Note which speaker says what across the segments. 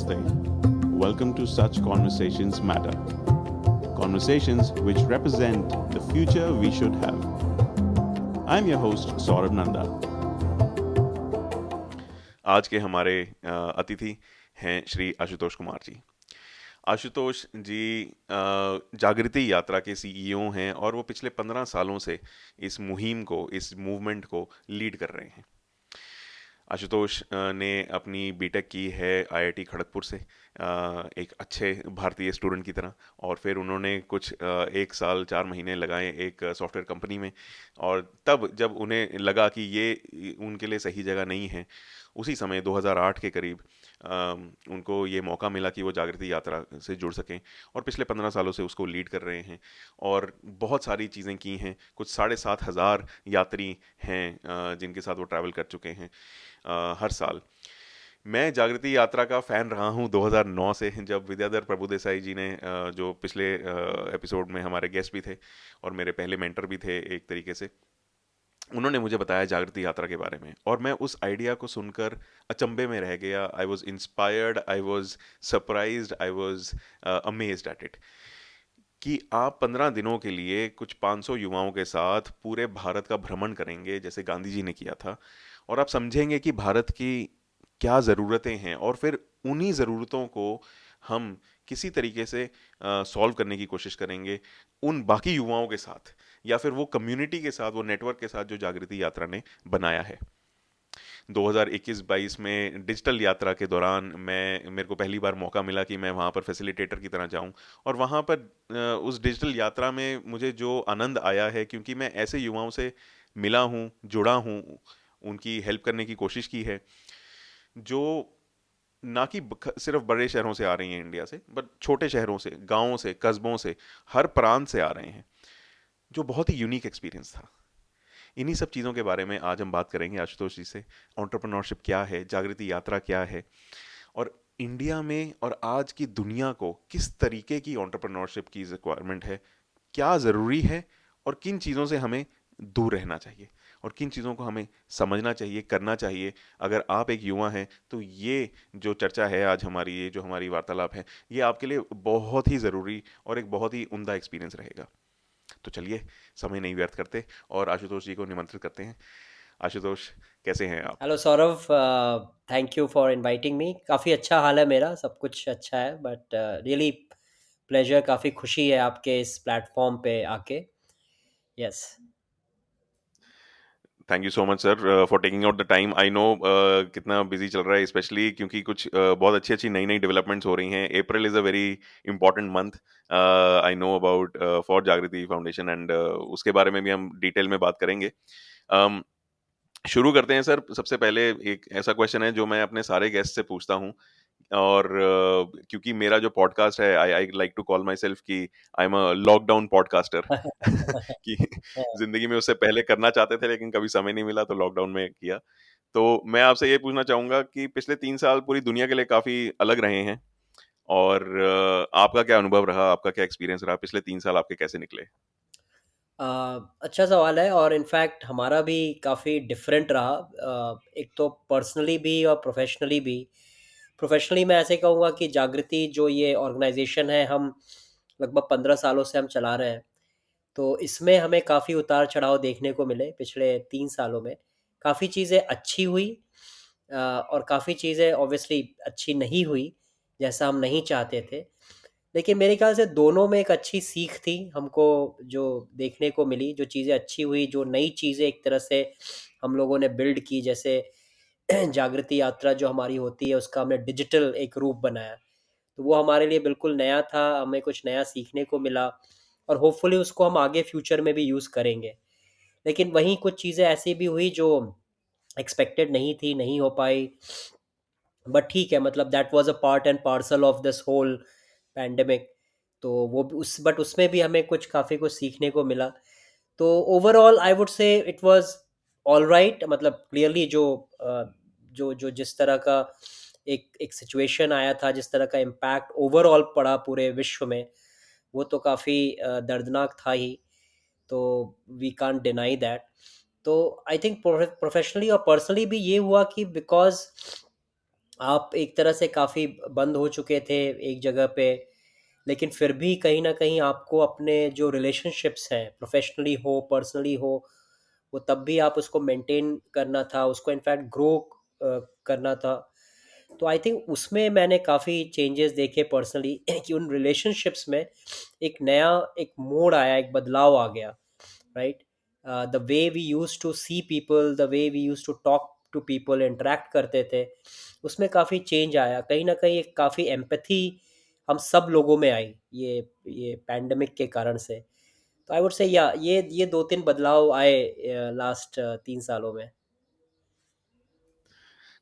Speaker 1: Namaste. Welcome to Such Conversations Matter. Conversations which represent the future we should have. I'm your host Saurabh Nanda. आज के हमारे अतिथि हैं श्री आशुतोष कुमार जी। आशुतोष जी जागृति यात्रा के सीईओ हैं और वो पिछले 15 सालों से इस मुहिम को, इस मूवमेंट को लीड कर रहे हैं। आशुतोष ने अपनी बीटेक की है आईआईटी खड़गपुर से, एक अच्छे भारतीय स्टूडेंट की तरह, और फिर उन्होंने कुछ 1 साल 4 महीने लगाए एक सॉफ्टवेयर कंपनी में। और तब जब उन्हें लगा कि ये उनके लिए सही जगह नहीं है, उसी समय 2008 के करीब उनको ये मौका मिला कि वो जागृति यात्रा से जुड़ सकें, और पिछले 15 सालों से उसको लीड कर रहे हैं और बहुत सारी चीज़ें की हैं। कुछ 7,500 यात्री हैं जिनके साथ वो ट्रैवल कर चुके हैं हर साल। मैं जागृति यात्रा का फ़ैन रहा हूँ 2009 से, जब विद्याधर प्रभुदेसाई जी ने जो पिछले एपिसोड में हमारे गेस्ट भी थे और मेरे पहले मेंटर भी थे एक तरीके से, उन्होंने मुझे बताया जागृति यात्रा के बारे में, और मैं उस आइडिया को सुनकर अचंभे में रह गया। I was inspired, I was surprised, I was amazed at it कि आप 15 दिनों के लिए कुछ 500 युवाओं के साथ पूरे भारत का भ्रमण करेंगे जैसे गांधी जी ने किया था, और आप समझेंगे कि भारत की क्या ज़रूरतें हैं, और फिर उन्हीं ज़रूरतों को हम किसी तरीके से सॉल्व करने की कोशिश करेंगे उन बाकी युवाओं के साथ, या फिर वो कम्युनिटी के साथ, वो नेटवर्क के साथ जो जागृति यात्रा ने बनाया है। 2021-22 में डिजिटल यात्रा के दौरान मेरे को पहली बार मौका मिला कि मैं वहाँ पर फैसिलिटेटर की तरह जाऊँ, और वहाँ पर उस डिजिटल यात्रा में मुझे जो आनंद आया है, क्योंकि मैं ऐसे युवाओं से मिला हूँ, जुड़ा हूँ, उनकी हेल्प करने की कोशिश की है, जो ना कि सिर्फ बड़े शहरों से आ रही हैं इंडिया से, बट छोटे शहरों से, गाँवों से, कस्बों से, हर प्रांत से आ रहे हैं, जो बहुत ही यूनिक एक्सपीरियंस था। इन्हीं सब चीज़ों के बारे में आज हम बात करेंगे आशुतोष जी से। एंटरप्रेन्योरशिप क्या है, जागृति यात्रा क्या है, और इंडिया में और आज की दुनिया को किस तरीके की एंटरप्रेन्योरशिप की रिक्वायरमेंट है, क्या ज़रूरी है, और किन चीज़ों से हमें दूर रहना चाहिए, और किन चीज़ों को हमें समझना चाहिए, करना चाहिए। अगर आप एक युवा हैं तो ये जो चर्चा है आज हमारी, ये जो हमारी वार्तालाप है, ये आपके लिए बहुत ही ज़रूरी और एक बहुत ही उम्दा एक्सपीरियंस रहेगा। तो चलिए समय नहीं व्यर्थ करते और आशुतोष जी को निमंत्रित करते हैं। आशुतोष, कैसे हैं आप?
Speaker 2: Hello Saurabh, thank you for inviting me. काफ़ी अच्छा हाल है मेरा, सब कुछ अच्छा है, बट रियली प्लेजर, काफ़ी खुशी है आपके इस प्लेटफॉर्म पे आके। Yes.
Speaker 1: Thank you so much sir for taking out the time. I know कितना बिजी चल रहा है, स्पेशली क्योंकि कुछ बहुत अच्छी अच्छी नई नई डेवलपमेंट्स हो रही हैं। April is a very important month, I know about for जागृति फाउंडेशन, एंड उसके बारे में भी हम डिटेल में बात करेंगे। um, शुरू करते हैं सर। सबसे पहले एक ऐसा क्वेश्चन है जो मैं अपने सारे गेस्ट से पूछता हूँ, और क्योंकि मेरा जो पॉडकास्ट है, I I like to call myself कि I am a lockdown podcaster कि जिंदगी में उससे पहले करना चाहते थे लेकिन कभी समय नहीं मिला, तो लॉकडाउन में किया। तो मैं आपसे ये पूछना चाहूंगा कि पिछले 3 साल पूरी दुनिया के लिए काफी अलग रहे हैं, और आपका क्या अनुभव रहा, आपका क्या एक्सपीरियंस रहा, पिछले 3 साल आपके कैसे निकले?
Speaker 2: अच्छा सवाल है, और इनफैक्ट हमारा भी काफ़ी डिफरेंट रहा। एक तो पर्सनली भी और प्रोफेशनली भी। प्रोफेशनली मैं ऐसे कहूँगा कि जागृति जो ये ऑर्गेनाइजेशन है, हम लगभग 15 सालों से हम चला रहे हैं। तो इसमें हमें काफ़ी उतार चढ़ाव देखने को मिले पिछले 3 सालों में। काफ़ी चीज़ें अच्छी हुई, और काफ़ी चीज़ें ऑब्वियसली अच्छी नहीं हुई जैसा हम नहीं चाहते थे। लेकिन मेरे ख्याल से दोनों में एक अच्छी सीख थी हमको, जो देखने को मिली। जो चीज़ें अच्छी हुई, जो नई चीज़ें एक तरह से हम लोगों ने बिल्ड की, जैसे जागृति यात्रा जो हमारी होती है उसका हमने डिजिटल एक रूप बनाया, तो वो हमारे लिए बिल्कुल नया था, हमें कुछ नया सीखने को मिला, और होपफुली उसको हम आगे फ्यूचर में भी यूज़ करेंगे। लेकिन वहीं कुछ चीज़ें ऐसी भी हुई जो एक्सपेक्टेड नहीं थी, नहीं हो पाई। बट ठीक है, मतलब that was a part and parcel of this whole pandemic. तो वो भी उस बट उसमें भी हमें कुछ काफ़ी कुछ सीखने को मिला। तो overall I would say it was all right. मतलब क्लियरली जो जिस तरह का एक एक सिचुएशन आया था, जिस तरह का इम्पैक्ट ओवरऑल पड़ा पूरे विश्व में, वो तो काफ़ी दर्दनाक था ही। तो वी कांट डिनाई दैट। तो आई थिंक प्रोफेशनली और पर्सनली भी ये हुआ कि बिकॉज आप एक तरह से काफ़ी बंद हो चुके थे एक जगह पे, लेकिन फिर भी कहीं न कहीं आपको अपने जो रिलेशनशिप्स हैं, प्रोफ़ेशनली हो, पर्सनली हो, वो तब भी आप उसको मेंटेन करना था, उसको इनफैक्ट ग्रो करना था। तो आई थिंक उसमें मैंने काफ़ी चेंजेस देखे पर्सनली कि उन रिलेशनशिप्स में एक नया एक मोड़ आया, एक बदलाव आ गया, right? The way we used to see people, the way we used to talk to people, interact करते थे, उसमें काफ़ी चेंज आया। कहीं न कहीं एक काफ़ी एम्पैथी हम सब लोगों में आई, ये पैंडेमिक के कारण से। तो आई वुड से या ये 2-3 बदलाव आए लास्ट 3 सालों में।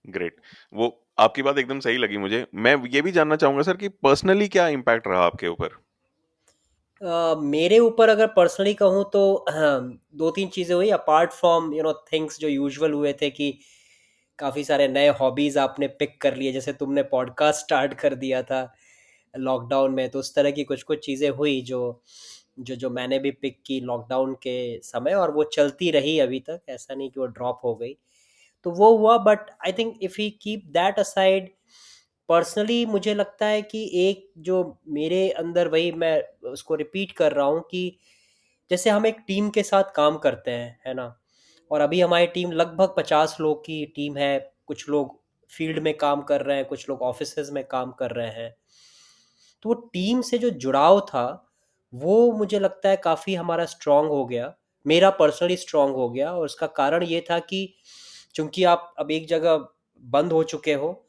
Speaker 1: ग्रेट। वो आपकी बात एकदम सही लगी मुझे। मैं ये भी जानना चाहूँगा सर कि पर्सनली क्या इम्पैक्ट रहा आपके ऊपर?
Speaker 2: मेरे ऊपर अगर पर्सनली कहूँ तो 2-3 चीज़ें हुई अपार्ट फ्रॉम थिंग्स जो यूजुअल हुए थे कि काफ़ी सारे नए हॉबीज़ आपने पिक कर लिए, जैसे तुमने पॉडकास्ट स्टार्ट कर दिया था लॉकडाउन में, तो उस तरह की कुछ-कुछ चीज़ें हुई जो मैंने भी पिक की लॉकडाउन के समय, और वो चलती रही अभी तक, ऐसा नहीं कि वो ड्रॉप हो गई। तो वो हुआ, but I think if we keep that aside, personally मुझे लगता है कि एक जो मेरे अंदर, वही मैं उसको रिपीट कर रहा हूँ कि जैसे हम एक टीम के साथ काम करते हैं, है ना? और अभी हमारी टीम लगभग 50 लोग की टीम है। कुछ लोग फील्ड में काम कर रहे हैं, कुछ लोग ऑफिसेज में काम कर रहे हैं। तो वो टीम से जो जुड़ाव था, वो मुझे लगता है काफ़ी हमारा स्ट्रांग हो गया। मेरा पर्सनली स्ट्रांग हो गया, और उसका कारण ये था कि चूंकि आप अब एक जगह बंद हो चुके हो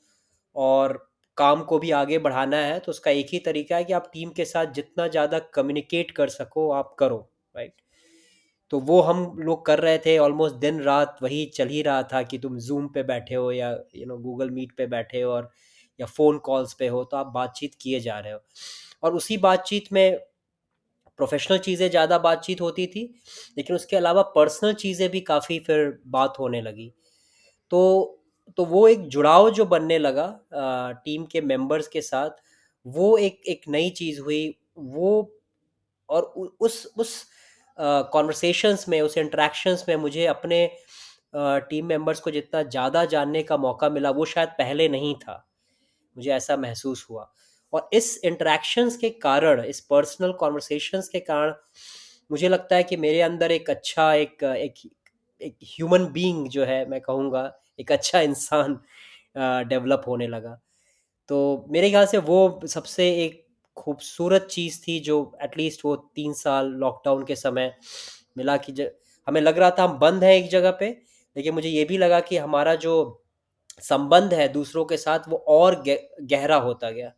Speaker 2: और काम को भी आगे बढ़ाना है, तो उसका एक ही तरीका है कि आप टीम के साथ जितना ज़्यादा कम्युनिकेट कर सको आप करो, राइट? तो वो हम लोग कर रहे थे, ऑलमोस्ट दिन रात वही चल ही रहा था कि तुम जूम पे बैठे हो या गूगल मीट पे बैठे हो, और या फ़ोन कॉल्स पे हो, तो आप बातचीत किए जा रहे हो। और उसी बातचीत में प्रोफेशनल चीज़ें ज़्यादा बातचीत होती थी, लेकिन उसके अलावा पर्सनल चीज़ें भी काफ़ी फिर बात होने लगी। तो वो एक जुड़ाव जो बनने लगा टीम के मेंबर्स के साथ, वो एक एक नई चीज़ हुई। वो और उस कॉन्वर्सेशंस में, उस इंटरेक्शंस में मुझे अपने टीम मेंबर्स को जितना ज़्यादा जानने का मौका मिला, वो शायद पहले नहीं था। मुझे ऐसा महसूस हुआ, और इस इंटरेक्शंस के कारण, इस पर्सनल कॉन्वर्सेशंस के कारण, मुझे लगता है कि मेरे अंदर एक अच्छा एक ह्यूमन बीइंग जो है, मैं कहूँगा एक अच्छा इंसान डेवलप होने लगा। तो मेरे ख्याल से वो सबसे एक खूबसूरत चीज़ थी जो एटलीस्ट वो 3 साल लॉकडाउन के समय मिला कि ज हमें लग रहा था हम बंद हैं एक जगह पे, लेकिन मुझे ये भी लगा कि हमारा जो संबंध है दूसरों के साथ, वो और गहरा होता गया।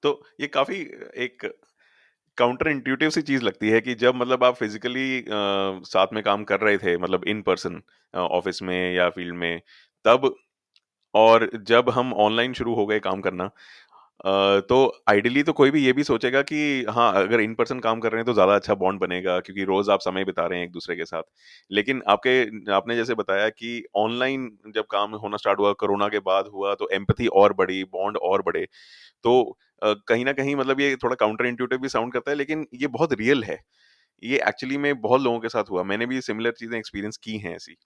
Speaker 1: तो ये काफ़ी एक काउंटर इंट्यूटिव सी चीज़ लगती है कि जब मतलब आप फिज़िकली साथ में काम कर रहे थे मतलब इन पर्सन ऑफ़िस में या फ़ील्ड में, तब और जब हम ऑनलाइन शुरू हो गए काम करना, तो आइडियली तो कोई भी ये भी सोचेगा कि हाँ, अगर इन पर्सन काम कर रहे हैं तो ज़्यादा अच्छा बॉन्ड बनेगा क्योंकि रोज़ आप समय बिता रहे हैं एक-दूसरे के साथ। लेकिन आपने जैसे बताया कि ऑनलाइन जब काम होना स्टार्ट हुआ, कोरोना के बाद हुआ तो एम्पैथी और बढ़ी, बॉन्ड और बढ़े। तो कहीं न कहीं मतलब ये थोड़ा काउंटर इंट्यूटिव भी साउंड करता है लेकिन ये बहुत रियल है। ये एक्चुअली में बहुत लोगों के साथ हुआ। मैंने भी सिमिलर चीज़ें एक्सपीरियंस की हैं ऐसी।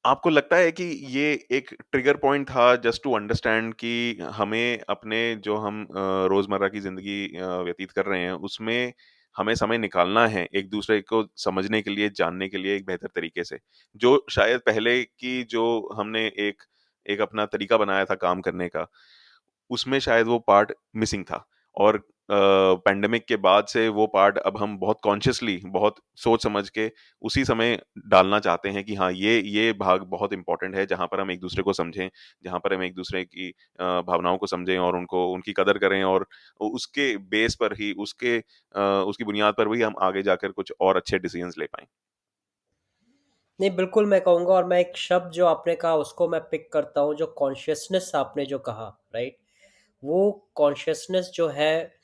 Speaker 1: आपको लगता है कि ये एक ट्रिगर पॉइंट था जस्ट टू अंडरस्टैंड कि हमें अपने जो हम रोज़मर्रा की ज़िंदगी व्यतीत कर रहे हैं, उसमें हमें समय निकालना है एक-दूसरे को समझने के लिए, जानने के लिए एक बेहतर तरीके से। जो शायद पहले की जो हमने एक एक अपना तरीका बनाया था काम करने का, उसमें शायद वो पार्ट मिसिंग था और पैंडेमिक के बाद से वो पार्ट अब हम बहुत कॉन्शियसली, बहुत सोच समझ के उसी समय डालना चाहते हैं कि हाँ, ये भाग बहुत इम्पोर्टेंट है, जहाँ पर हम एक-दूसरे को समझें, जहाँ पर हम एक-दूसरे की भावनाओं को समझें और उनको उनकी कदर करें और उसके बेस पर ही, उसकी बुनियाद पर भी हम आगे जाकर कुछ और अच्छे डिसीजंस ले पाएँ।
Speaker 2: नहीं, बिल्कुल मैं कहूँगा, और मैं एक शब्द जो आपने कहा उसको मैं पिक करता हूँ, जो कॉन्शियसनेस आपने जो कहा, राइट? वो कॉन्शियसनेस जो है,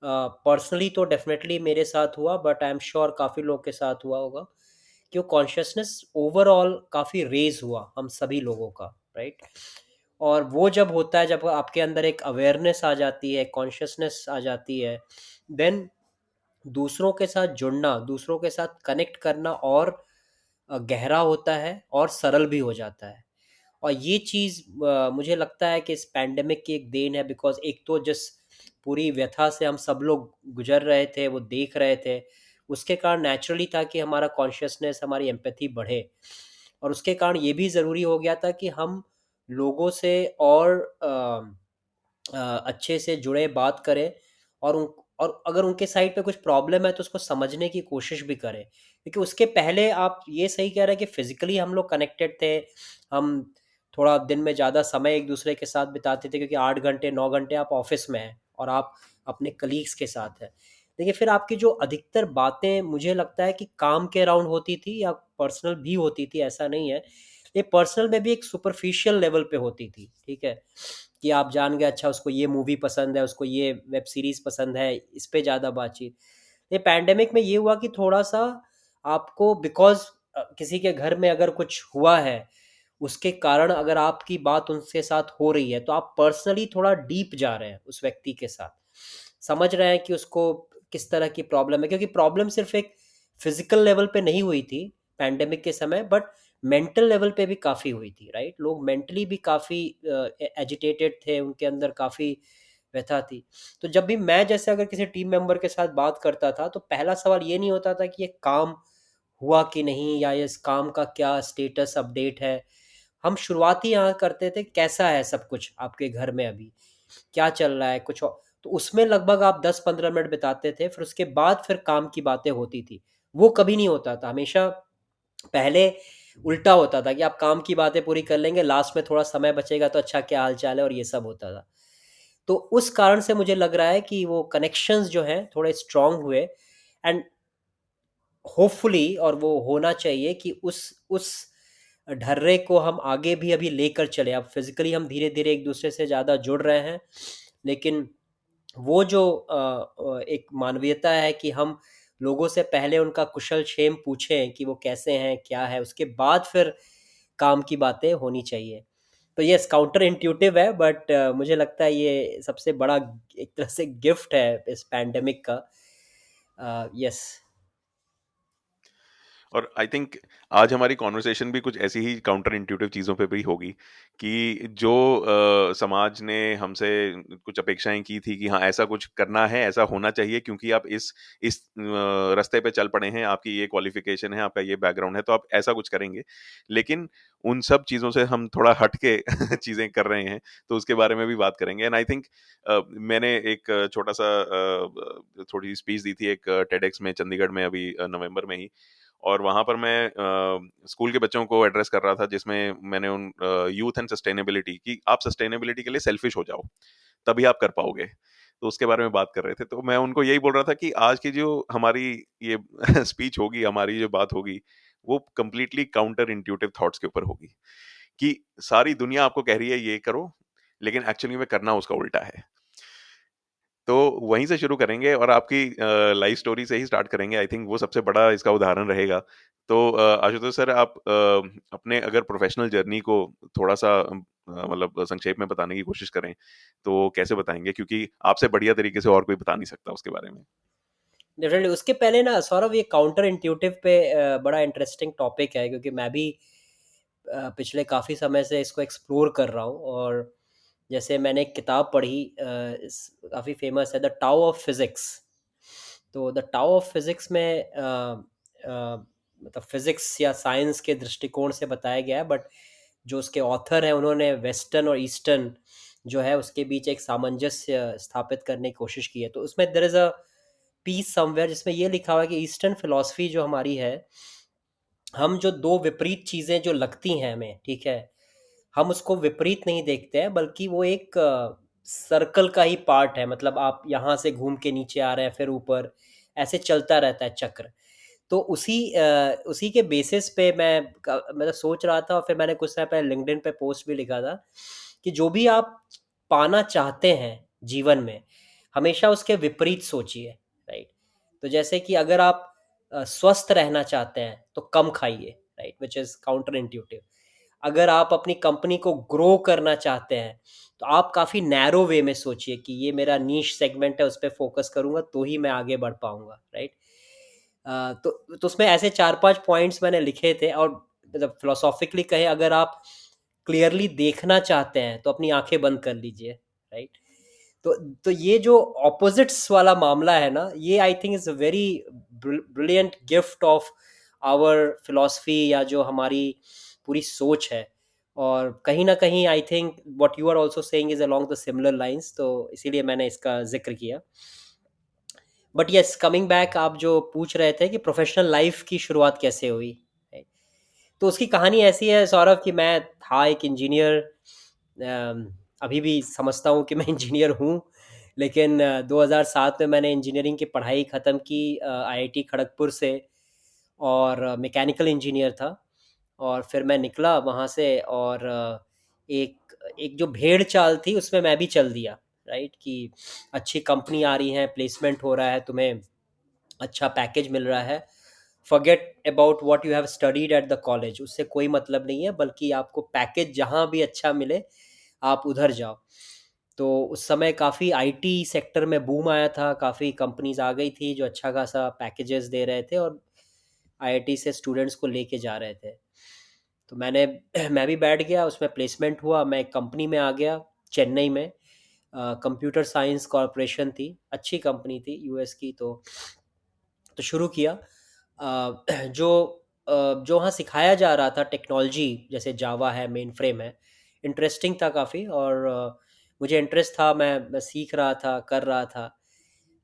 Speaker 2: पर्सनली तो डेफिनेटली मेरे साथ हुआ, बट आई एम श्योर काफ़ी लोग के साथ हुआ होगा कि वो कॉन्शियसनेस ओवरऑल काफ़ी रेज हुआ हम सभी लोगों का, राइट? और वो जब होता है, जब आपके अंदर एक अवेयरनेस आ जाती है, कॉन्शियसनेस आ जाती है, देन दूसरों के साथ जुड़ना, दूसरों के साथ कनेक्ट करना और गहरा होता है और सरल भी हो जाता है। और ये चीज़ मुझे लगता है कि इस पैंडेमिक की एक देन है, बिकॉज़ एक तो जिस पूरी व्यथा से हम सब लोग गुज़र रहे थे, वो देख रहे थे, उसके कारण नेचुरली था कि हमारा कॉन्शियसनेस, हमारी एम्पैथी बढ़े। और उसके कारण ये भी ज़रूरी हो गया था कि हम लोगों से और अच्छे से जुड़े, बात करें, और अगर उनके साइड पे कुछ प्रॉब्लम है तो उसको समझने की कोशिश भी करें। क्योंकि उसके पहले आप ये सही कह रहे हैं कि फिज़िकली हम लोग कनेक्टेड थे, हम थोड़ा दिन में ज़्यादा समय एक दूसरे के साथ बिताते थे, क्योंकि 8 घंटे 9 घंटे आप ऑफिस में हैं और आप अपने कलीग्स के साथ हैं। देखिए, फिर आपकी जो अधिकतर बातें मुझे लगता है कि काम के अराउंड होती थी या पर्सनल भी होती थी, ऐसा नहीं है। ये पर्सनल में भी एक सुपरफिशियल लेवल पे होती थी, ठीक है? कि आप जान गए, अच्छा उसको ये मूवी पसंद है, उसको ये वेब सीरीज़ पसंद है, इस पे ज़्यादा बातचीत। ये पैंडेमिक में ये हुआ कि थोड़ा-सा आपको, बिकॉज़ किसी के घर में अगर कुछ हुआ है, उसके कारण अगर आपकी बात उनके साथ हो रही है, तो आप पर्सनली थोड़ा डीप जा रहे हैं उस व्यक्ति के साथ। समझ रहे हैं कि उसको किस तरह की प्रॉब्लम है, क्योंकि प्रॉब्लम सिर्फ़ एक फ़िज़िकल लेवल पे नहीं हुई थी पैंडेमिक के समय, बट मेंटल लेवल पे भी काफ़ी हुई थी, राइट? लोग मेंटली भी काफ़ी एजिटेटेड थे, उनके अंदर काफ़ी व्यथा थी। तो जब भी मैं जैसे अगर किसी टीम मेंबर के साथ बात करता था, तो पहला सवाल ये नहीं होता था कि ये काम हुआ कि नहीं, या ये इस काम का क्या स्टेटस अपडेट है। हम शुरुआत ही यहाँ करते थे, कैसा है सब कुछ आपके घर में अभी? क्या चल रहा है? कुछ औ तो उसमें लगभग आप 10-15 मिनट बिताते थे, फिर उसके बाद फिर काम की बातें होती थी। वो कभी नहीं होता था, हमेशा पहले उल्टा होता था कि आप काम की बातें पूरी कर लेंगे, लास्ट में थोड़ा समय बचेगा तो अच्छा क्या हाल-चाल है, और ये सब होता था। तो उस कारण से मुझे लग रहा है कि वो कनेक्शंस जो हैं थोड़े स्ट्रॉन्ग हुए, एंड होपफुली, और वो होना चाहिए कि उस ढर्रे को हम आगे भी अभी लेकर चलें। अब फिज़िकली हम धीरे-धीरे एक-दूसरे से ज़्यादा जुड़ रहे हैं, लेकिन वो जो एक मानवीयता है कि हम लोगों से पहले उनका कुशल-क्षेम पूछें कि वो कैसे हैं, क्या है, उसके बाद फिर काम की बातें होनी चाहिए। तो येस, काउंटर इंट्यूटिव है, बट मुझे लगता है ये सबसे बड़ा एक तरह से गिफ्ट है इस पैंडेमिक का। येस।
Speaker 1: और आई थिंक आज हमारी कॉन्वर्सेशन भी कुछ ऐसी ही काउंटर इंट्यूटिव चीज़ों पे भी होगी कि जो समाज ने हमसे कुछ अपेक्षाएं की थी कि हाँ ऐसा कुछ करना है, ऐसा होना चाहिए क्योंकि आप इस रास्ते पे चल पड़े हैं, आपकी ये क्वालिफिकेशन है, आपका ये बैकग्राउंड है, तो आप ऐसा कुछ करेंगे। लेकिन उन सब चीज़ों से हम थोड़ा हट के चीज़ें कर रहे हैं, तो उसके बारे में भी बात करेंगे। एंड आई थिंक मैंने एक छोटा सा थोड़ी स्पीच दी थी एक टेडेक्स में चंडीगढ़ में अभी नवंबर में ही, और वहाँ पर मैं स्कूल के बच्चों को एड्रेस कर रहा था, जिसमें मैंने उन यूथ एंड सस्टेनेबिलिटी कि आप सस्टेनेबिलिटी के लिए सेल्फिश हो जाओ, तभी आप कर पाओगे। तो उसके बारे में बात कर रहे थे। तो मैं उनको यही बोल रहा था कि आज की जो हमारी ये स्पीच होगी, हमारी जो बात होगी, वो कंप्लीटली काउंटर इंट्यूटिव थॉट्स के ऊपर होगी कि सारी दुनिया आपको कह रही है ये करो, लेकिन एक्चुअली में करना उसका उल्टा है। तो वहीं से शुरू करेंगे और आपकी लाइफ स्टोरी से ही स्टार्ट करेंगे। आई थिंक वो सबसे बड़ा इसका उदाहरण रहेगा। तो आशुतोष सर, आप अपने अगर प्रोफेशनल जर्नी को थोड़ा-सा मतलब संक्षेप में बताने की कोशिश करें, तो कैसे बताएँगे? क्योंकि आपसे बढ़िया तरीके से और कोई बता नहीं सकता उसके बारे में।
Speaker 2: डेफिनेटली, उसके पहले ना सौरभ, ये काउंटर इंट्यूटिव पे बड़ा इंटरेस्टिंग टॉपिक है, क्योंकि मैं भी पिछले काफ़ी समय से इसको एक्सप्लोर कर रहा हूँ। और जैसे मैंने एक किताब पढ़ी, काफ़ी फेमस है, द टाओ ऑफ फिज़िक्स। तो द टाओ ऑफ फिज़िक्स में मतलब फिज़िक्स या साइंस के दृष्टिकोण से बताया गया है, बट जो उसके ऑथर हैं उन्होंने वेस्टर्न और ईस्टर्न जो है उसके बीच एक सामंजस्य स्थापित करने की कोशिश की है। तो उसमें there is a piece somewhere जिसमें ये लिखा हुआ है कि ईस्टर्न फिलॉसफी जो हमारी है, हम जो 2 विपरीत चीज़ें जो लगती हैं हमें, ठीक है? हम उसको विपरीत नहीं देखते हैं, बल्कि वो एक सर्कल का ही पार्ट है। मतलब आप यहाँ से घूम के नीचे आ रहे हैं, फिर ऊपर, ऐसे चलता रहता है चक्र। तो उसी के बेसिस पे मतलब सोच रहा था, और फिर मैंने कुछ समय पहले लिंक्डइन पे पोस्ट भी लिखा था कि जो भी आप पाना चाहते हैं जीवन में, हमेशा उसके विपरीत सोचिए, राइट? तो जैसे कि अगर आप स्वस्थ रहना चाहते हैं, तो कम खाइए, right? Which is counter intuitive. अगर आप अपनी कंपनी को ग्रो करना चाहते हैं, तो आप काफ़ी नैरो वे में सोचिए कि ये मेरा नीश सेगमेंट है, उस पे फ़ोकस करूँगा तो ही मैं आगे बढ़ पाऊँगा, राइट? तो उसमें ऐसे 4-5 पॉइंट्स मैंने लिखे थे, और मतलब फिलोसॉफिकली कहें, अगर आप क्लियरली देखना चाहते हैं तो अपनी आंखें बंद कर लीजिए, राइट? तो ये जो ऑपोजिट्स वाला मामला है ना, ये I think is a very brilliant gift of our philosophy, या जो हमारी पूरी सोच है। और कहीं ना कहीं I think what you are also saying is along the similar lines, तो इसीलिए मैंने इसका जिक्र किया। बट यस, कमिंग बैक, आप जो पूछ रहे थे कि प्रोफेशनल लाइफ की शुरुआत कैसे हुई, right? तो उसकी कहानी ऐसी है सौरभ कि मैं था एक इंजीनियर। अभी भी समझता हूँ कि मैं इंजीनियर हूँ, लेकिन 2007 में मैंने इंजीनियरिंग की पढ़ाई ख़त्म की आईआईटी खड़गपुर से, और मैकेनिकल इंजीनियर था। और फिर मैं निकला वहाँ से, और एक एक जो भेड़ चाल थी उसमें मैं भी चल दिया, राइट? कि अच्छी कंपनी आ रही है, प्लेसमेंट हो रहा है, तुम्हें अच्छा पैकेज मिल रहा है, forget about what you have studied at the college, उससे कोई मतलब नहीं है, बल्कि आपको पैकेज जहाँ भी अच्छा मिले आप उधर जाओ। तो उस समय काफ़ी आईटी सेक्टर में बूम आया था, काफ़ी कंपनीज आ गई थी जो अच्छा खासा पैकेजेस दे रहे थे, और आईआईटी से स्टूडेंट्स को लेके जा रहे थे। तो मैंने मैं भी बैठ गया, उसमें प्लेसमेंट हुआ, मैं एक कंपनी में आ गया चेन्नई में। कंप्यूटर साइंस कॉरपोरेशन थी, अच्छी कंपनी थी यूएस की। तो शुरू किया। जो जो वहाँ सिखाया जा रहा था टेक्नोलॉजी, जैसे जावा है, मेन फ्रेम है, इंटरेस्टिंग था काफ़ी, और मुझे इंटरेस्ट था, मैं सीख रहा था, कर रहा था।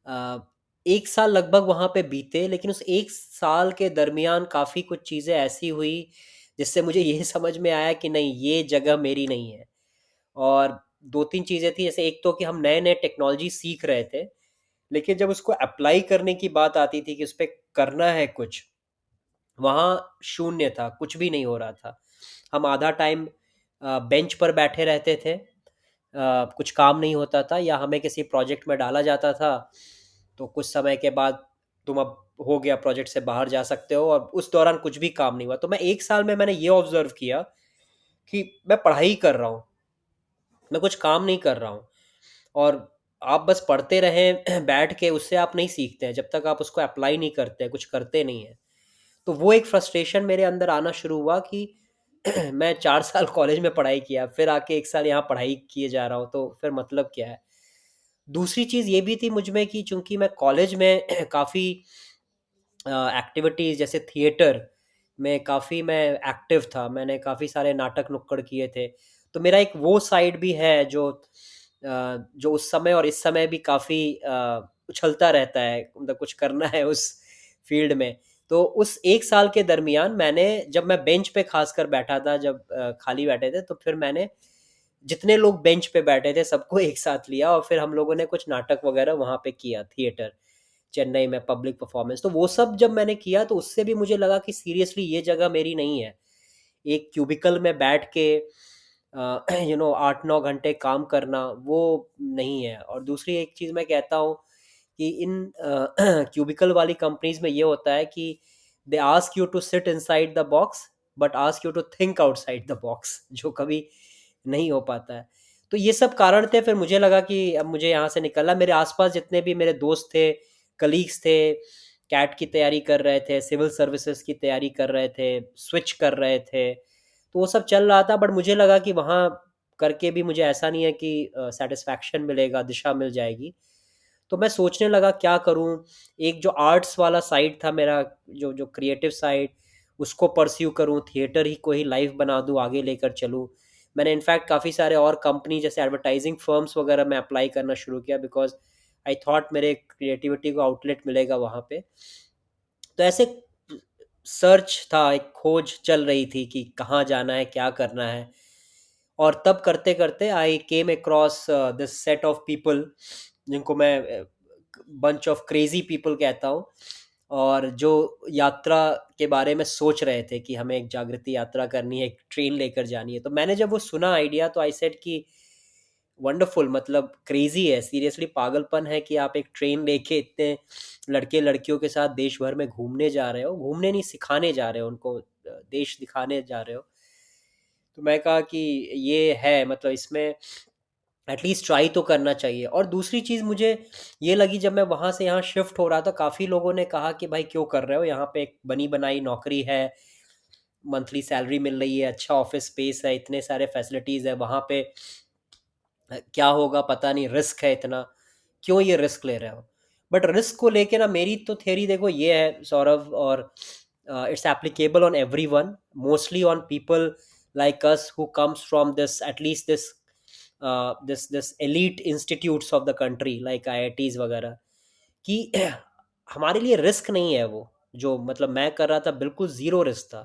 Speaker 2: अ, एक साल लगभग वहाँ पे बीते, लेकिन उस एक साल के दरमियान काफ़ी कुछ चीज़ें ऐसी हुई जिससे मुझे ये समझ में आया कि नहीं, ये जगह मेरी नहीं है। और दो तीन चीज़ें थी, जैसे एक तो कि हम नए नए टेक्नोलॉजी सीख रहे थे, लेकिन जब उसको अप्लाई करने की बात आती थी कि उस पे करना है कुछ, वहाँ शून्य था, कुछ भी नहीं हो रहा था। हम आधा टाइम बेंच पर बैठे रहते थे, कुछ काम नहीं होता था, या हमें किसी प्रोजेक्ट में डाला जाता था, तो कुछ समय के बाद तुम अब हो गया, प्रोजेक्ट से बाहर जा सकते हो, और उस दौरान कुछ भी काम नहीं हुआ। तो मैं एक साल में मैंने ये ऑब्जर्व किया कि मैं पढ़ाई कर रहा हूँ, मैं कुछ काम नहीं कर रहा हूँ। और आप बस पढ़ते रहें बैठ के, उससे आप नहीं सीखते हैं जब तक आप उसको अप्लाई नहीं करते हैं, कुछ करते नहीं हैं। तो वो एक फ्रस्ट्रेशन मेरे अंदर आना शुरू हुआ कि मैं 4 साल कॉलेज में पढ़ाई किया, फिर आके एक साल यहाँ पढ़ाई किए जा रहा हूँ, तो फिर मतलब क्या है? दूसरी चीज़ ये भी थी मुझ में कि चूंकि मैं कॉलेज में काफ़ी एक्टिविटीज़, जैसे थिएटर में काफ़ी मैं एक्टिव था, मैंने काफ़ी सारे नाटक नुक्कड़ किए थे। तो मेरा एक वो साइड भी है जो जो उस समय और इस समय भी काफ़ी उछलता रहता है, मतलब कुछ करना है उस फील्ड में। तो उस एक साल के दरमियान मैंने, जब मैं बेंच पे खासकर बैठा था, जब खाली बैठे थे, तो फिर मैंने जितने लोग बेंच पे बैठे थे सबको एक साथ लिया, और फिर हम लोगों ने कुछ नाटक वगैरह वहाँ पे किया, थिएटर, चेन्नई में पब्लिक परफॉर्मेंस। तो वो सब जब मैंने किया, तो उससे भी मुझे लगा कि सीरियसली ये जगह मेरी नहीं है। एक क्यूबिकल में बैठ के 8-9 घंटे काम करना, वो नहीं है। और दूसरी एक चीज़ मैं कहता हूँ कि इन क्यूबिकल वाली कंपनीज में ये होता है कि they ask you to sit inside the box, but ask you to think outside the box, जो कभी नहीं हो पाता है। तो ये सब कारण थे, फिर मुझे लगा कि अब मुझे यहाँ से निकलना। मेरे आसपास जितने भी मेरे दोस्त थे, कलीग्स थे, कैट की तैयारी कर रहे थे, सिविल सर्विसेज की तैयारी कर रहे थे, स्विच कर रहे थे, तो वो सब चल रहा था। बट मुझे लगा कि वहाँ करके भी मुझे ऐसा नहीं है कि सेटिस्फैक्शन मिलेगा, दिशा मिल जाएगी। तो मैं सोचने लगा क्या करूँ। एक जो आर्ट्स वाला साइड था मेरा, जो जो क्रिएटिव साइड, उसको परस्यू करूँ, थिएटर ही को ही लाइफ बना दूँ, आगे लेकर चलूँ। मैंने इनफैक्ट काफ़ी सारे और कंपनी, जैसे एडवर्टाइजिंग फर्म्स वगैरह में अप्लाई करना शुरू किया, बिकॉज आई थॉट मेरे क्रिएटिविटी को आउटलेट मिलेगा वहाँ पे। तो ऐसे सर्च था, एक खोज चल रही थी कि कहाँ जाना है, क्या करना है। और तब करते करते I came across this set of people, जिनको मैं बंच ऑफ क्रेजी पीपल कहता हूँ, और जो यात्रा के बारे में सोच रहे थे कि हमें एक जागृति यात्रा करनी है, एक ट्रेन लेकर जानी है। तो मैंने जब वो सुना आइडिया, तो आई सेड कि वंडरफुल, मतलब क्रेजी है, सीरियसली पागलपन है कि आप एक ट्रेन लेके इतने लड़के लड़कियों के साथ देश भर में घूमने जा रहे हो, घूमने नहीं, सिखाने जा रहे हो उनको, देश दिखाने जा रहे हो। तो मैं कहा कि ये है, मतलब इसमें एटलीस्ट ट्राई तो करना चाहिए। और दूसरी चीज़ मुझे ये लगी, जब मैं वहाँ से यहाँ शिफ्ट हो रहा था, काफ़ी लोगों ने कहा कि भाई क्यों कर रहे हो, यहाँ पे एक बनी बनाई नौकरी है, मंथली सैलरी मिल रही है, अच्छा ऑफिस स्पेस है, इतने सारे फैसिलिटीज़ है वहाँ पे, क्या होगा पता नहीं, रिस्क है इतना, क्यों ये रिस्क ले रहे हो। बट रिस्क को लेके ना, मेरी तो थ्योरी देखो ये है सौरभ, और it's applicable on every one, mostly on people like us who comes from this, at least this elite institutes of the country like IITs वगैरह, कि हमारे लिए रिस्क नहीं है वो, जो मतलब मैं कर रहा था बिल्कुल ज़ीरो रिस्क था।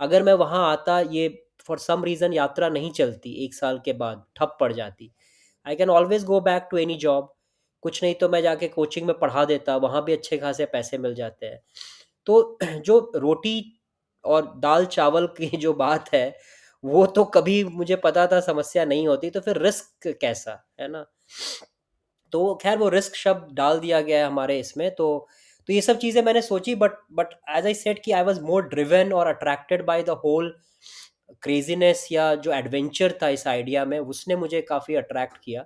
Speaker 2: अगर मैं वहाँ आता, ये फॉर सम रीज़न यात्रा नहीं चलती, 1 साल के बाद ठप पड़ जाती, I can always go back to any job. कुछ नहीं तो मैं जाके कोचिंग में पढ़ा देता, वहाँ भी अच्छे खासे पैसे मिल जाते हैं। तो जो रोटी और दाल चावल की जो बात है, वो तो कभी मुझे पता था समस्या नहीं होती, तो फिर रिस्क कैसा, है ना। तो खैर वो रिस्क शब्द डाल दिया गया है हमारे इसमें, तो ये सब चीज़ें मैंने सोची, बट एज आई सेड कि आई वाज मोर ड्रिवन और attracted by the whole craziness, या जो एडवेंचर था इस आइडिया में, उसने मुझे काफ़ी अट्रैक्ट किया।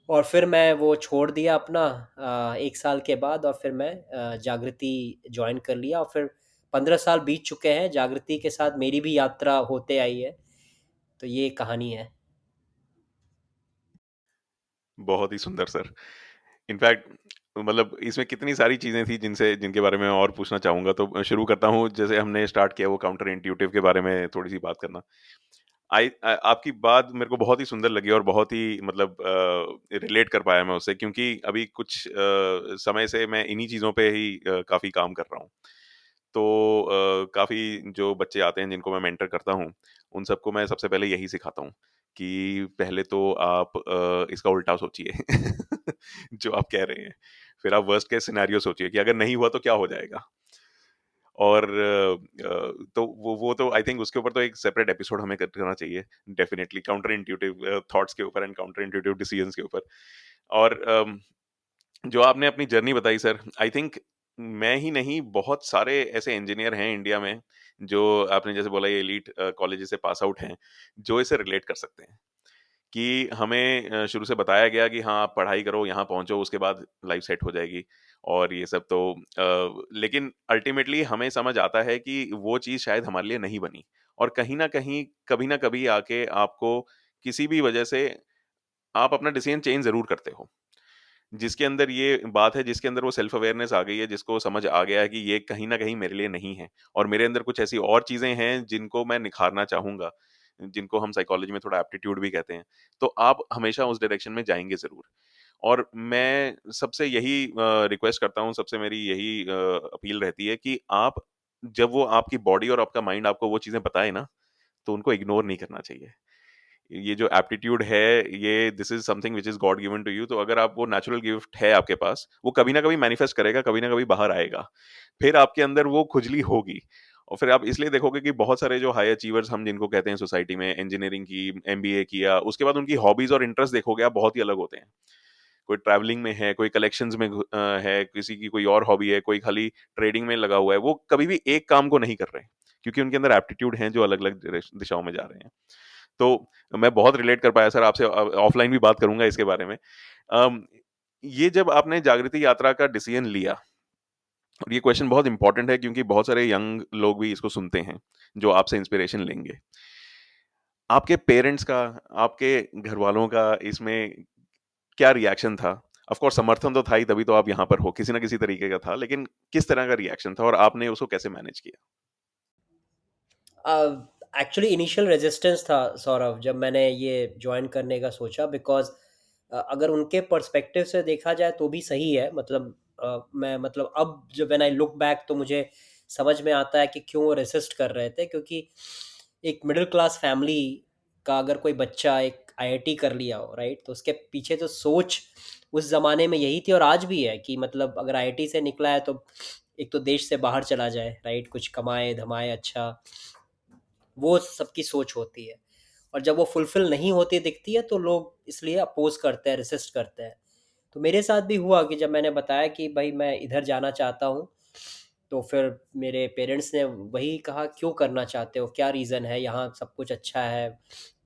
Speaker 2: और फिर मैं वो छोड़ दिया अपना 1 साल के बाद, और फिर मैं जागृति ज्वाइन कर लिया, और फिर 15 साल बीत चुके हैं, जागृति के साथ मेरी भी यात्रा होते आई है। तो ये कहानी है।
Speaker 1: बहुत ही सुंदर सर। इनफैक्ट मतलब इसमें कितनी सारी चीज़ें थी जिनके बारे में मैं और पूछना चाहूँगा, तो शुरू करता हूँ। जैसे हमने स्टार्ट किया वो काउंटर इंट्यूटिव के बारे में थोड़ी-सी बात करना। आपकी बात मेरे को बहुत ही सुंदर लगी और बहुत ही मतलब रिलेट कर पाया मैं उससे, क्योंकि अभी कुछ समय से मैं इन्हीं चीज़ों पे ही काफ़ी काम कर रहा हूँ। तो काफ़ी जो बच्चे आते हैं जिनको मैं मेंटर करता हूँ, उन सबको मैं सबसे पहले यही सिखाता हूँ कि पहले तो आप इसका उल्टा सोचिए जो आप कह रहे हैं। फिर आप वर्स्ट केस सिनेरियो सोचिए कि अगर नहीं हुआ तो क्या हो जाएगा? और तो वो तो आई थिंक उसके ऊपर तो एक सेपरेट एपिसोड हमें करना चाहिए डेफिनिटली, काउंटर इंट्यूटिव थॉट्स के ऊपर एंड काउंटर इंट्यूटिव डिसीजंस के ऊपर। और जो आपने अपनी जर्नी बताई सर, आई थिंक मैं ही नहीं, बहुत सारे ऐसे इंजीनियर हैं इंडिया में, जो आपने जैसे बोला ये एलीट कॉलेज से पास आउट हैं, जो इसे रिलेट कर सकते हैं कि हमें शुरू से बताया गया कि हाँ आप पढ़ाई करो, यहाँ पहुँचो, उसके बाद लाइफ सेट हो जाएगी और ये सब। तो लेकिन अल्टीमेटली हमें समझ आता है कि वो चीज़ शायद हमारे लिए नहीं बनी, और कहीं न कहीं, कभी न कभी आके आपको किसी भी वजह से आप अपना डिसीजन चेंज ज़रूर करते हो। जिसके अंदर ये बात है, जिसके अंदर वो सेल्फ अवेयरनेस आ गई है, जिसको समझ आ गया है कि ये कहीं न कहीं मेरे लिए नहीं है और मेरे अंदर कुछ ऐसी और चीज़ें हैं जिनको मैं निखारना चाहूँगा, जिनको हम साइकोलॉजी में थोड़ा एप्टीट्यूड भी कहते हैं। तो आप हमेशा उस डायरेक्शन में जाएँगे ज़रूर। और मैं सबसे यही रिक्वेस्ट करता हूँ, सबसे मेरी यही अपील रहती है कि आप, जब वो आपकी बॉडी और आपका माइंड आपको वो चीज़ें बताए ना, तो उनको इग्नोर नहीं करना चाहिए। ये जो एप्टीट्यूड है, ये this is something which is God given to you. तो अगर आप, वो नेचुरल गिफ्ट है आपके पास, वो कभी ना कभी मैनिफेस्ट करेगा, कभी ना कभी बाहर आएगा। फिर आपके अंदर वो खुजली होगी, और फिर आप इसलिए देखोगे कि बहुत सारे जो हाई अचीवर्स हम जिनको कहते हैं सोसाइटी में, इंजीनियरिंग की, एमबीए किया, उसके बाद उनकी हॉबीज और इंटरेस्ट देखोगे आप, बहुत ही अलग होते हैं। कोई ट्रैवलिंग में है, कोई कलेक्शंस में है, किसी की कोई और हॉबी है, कोई खाली ट्रेडिंग में लगा हुआ है। वो कभी भी एक काम को नहीं कर रहे हैं, क्योंकि उनके अंदर एप्टीट्यूड हैं जो अलग-अलग दिशाओं में जा रहे हैं। तो मैं बहुत रिलेट कर पाया सर आपसे, ऑफलाइन भी बात करूँगा इसके बारे में। अम, ये जब आपने जागृति यात्रा का डिसीजन लिया, और ये क्वेश्चन बहुत इंपॉर्टेंट है क्योंकि बहुत सारे यंग लोग भी इसको सुनते हैं, जो आपसे इंस्पिरेशन लेंगे। आपके पेरेंट्स का, आपके घरवालों का इसमें क्या रिएक्शन था? ऑफ कोर्स समर्थन तो था ही, तभी तो आप यहाँ पर हो, किसी न किसी तरीके का था, लेकिन किस तरह का रिएक्शन था और आपने उसको कैसे मैनेज किया?
Speaker 2: एक्चुअली इनिशियल रेजिस्टेंस था सौरभ, जब मैंने ये ज्वाइन करने का सोचा, बिकॉज अगर उनके पर्सपेक्टिव से देखा जाए तो भी सही है, मतलब मैं मतलब अब जब व्हेन आई लुक बैक तो मुझे समझ में आता है कि क्यों वो रेसिस्ट कर रहे थे, क्योंकि एक मिडिल क्लास फैमिली का अगर कोई बच्चा एक आईआईटी कर लिया हो, राइट, तो उसके पीछे तो सोच उस ज़माने में यही थी, और आज भी है, कि मतलब अगर आईआईटी से निकला है तो एक तो देश से बाहर चला जाए, राइट, कुछ कमाए धमाए, अच्छा, वो सबकी सोच होती है। और जब वो फुलफिल नहीं होती दिखती है तो लोग इसलिए अपोज करते हैं, रेसिस्ट करते हैं। तो मेरे साथ भी हुआ कि जब मैंने बताया कि भाई मैं इधर जाना चाहता हूँ, तो फिर मेरे पेरेंट्स ने वही कहा, क्यों करना चाहते हो, क्या रीज़न है, यहाँ सब कुछ अच्छा है,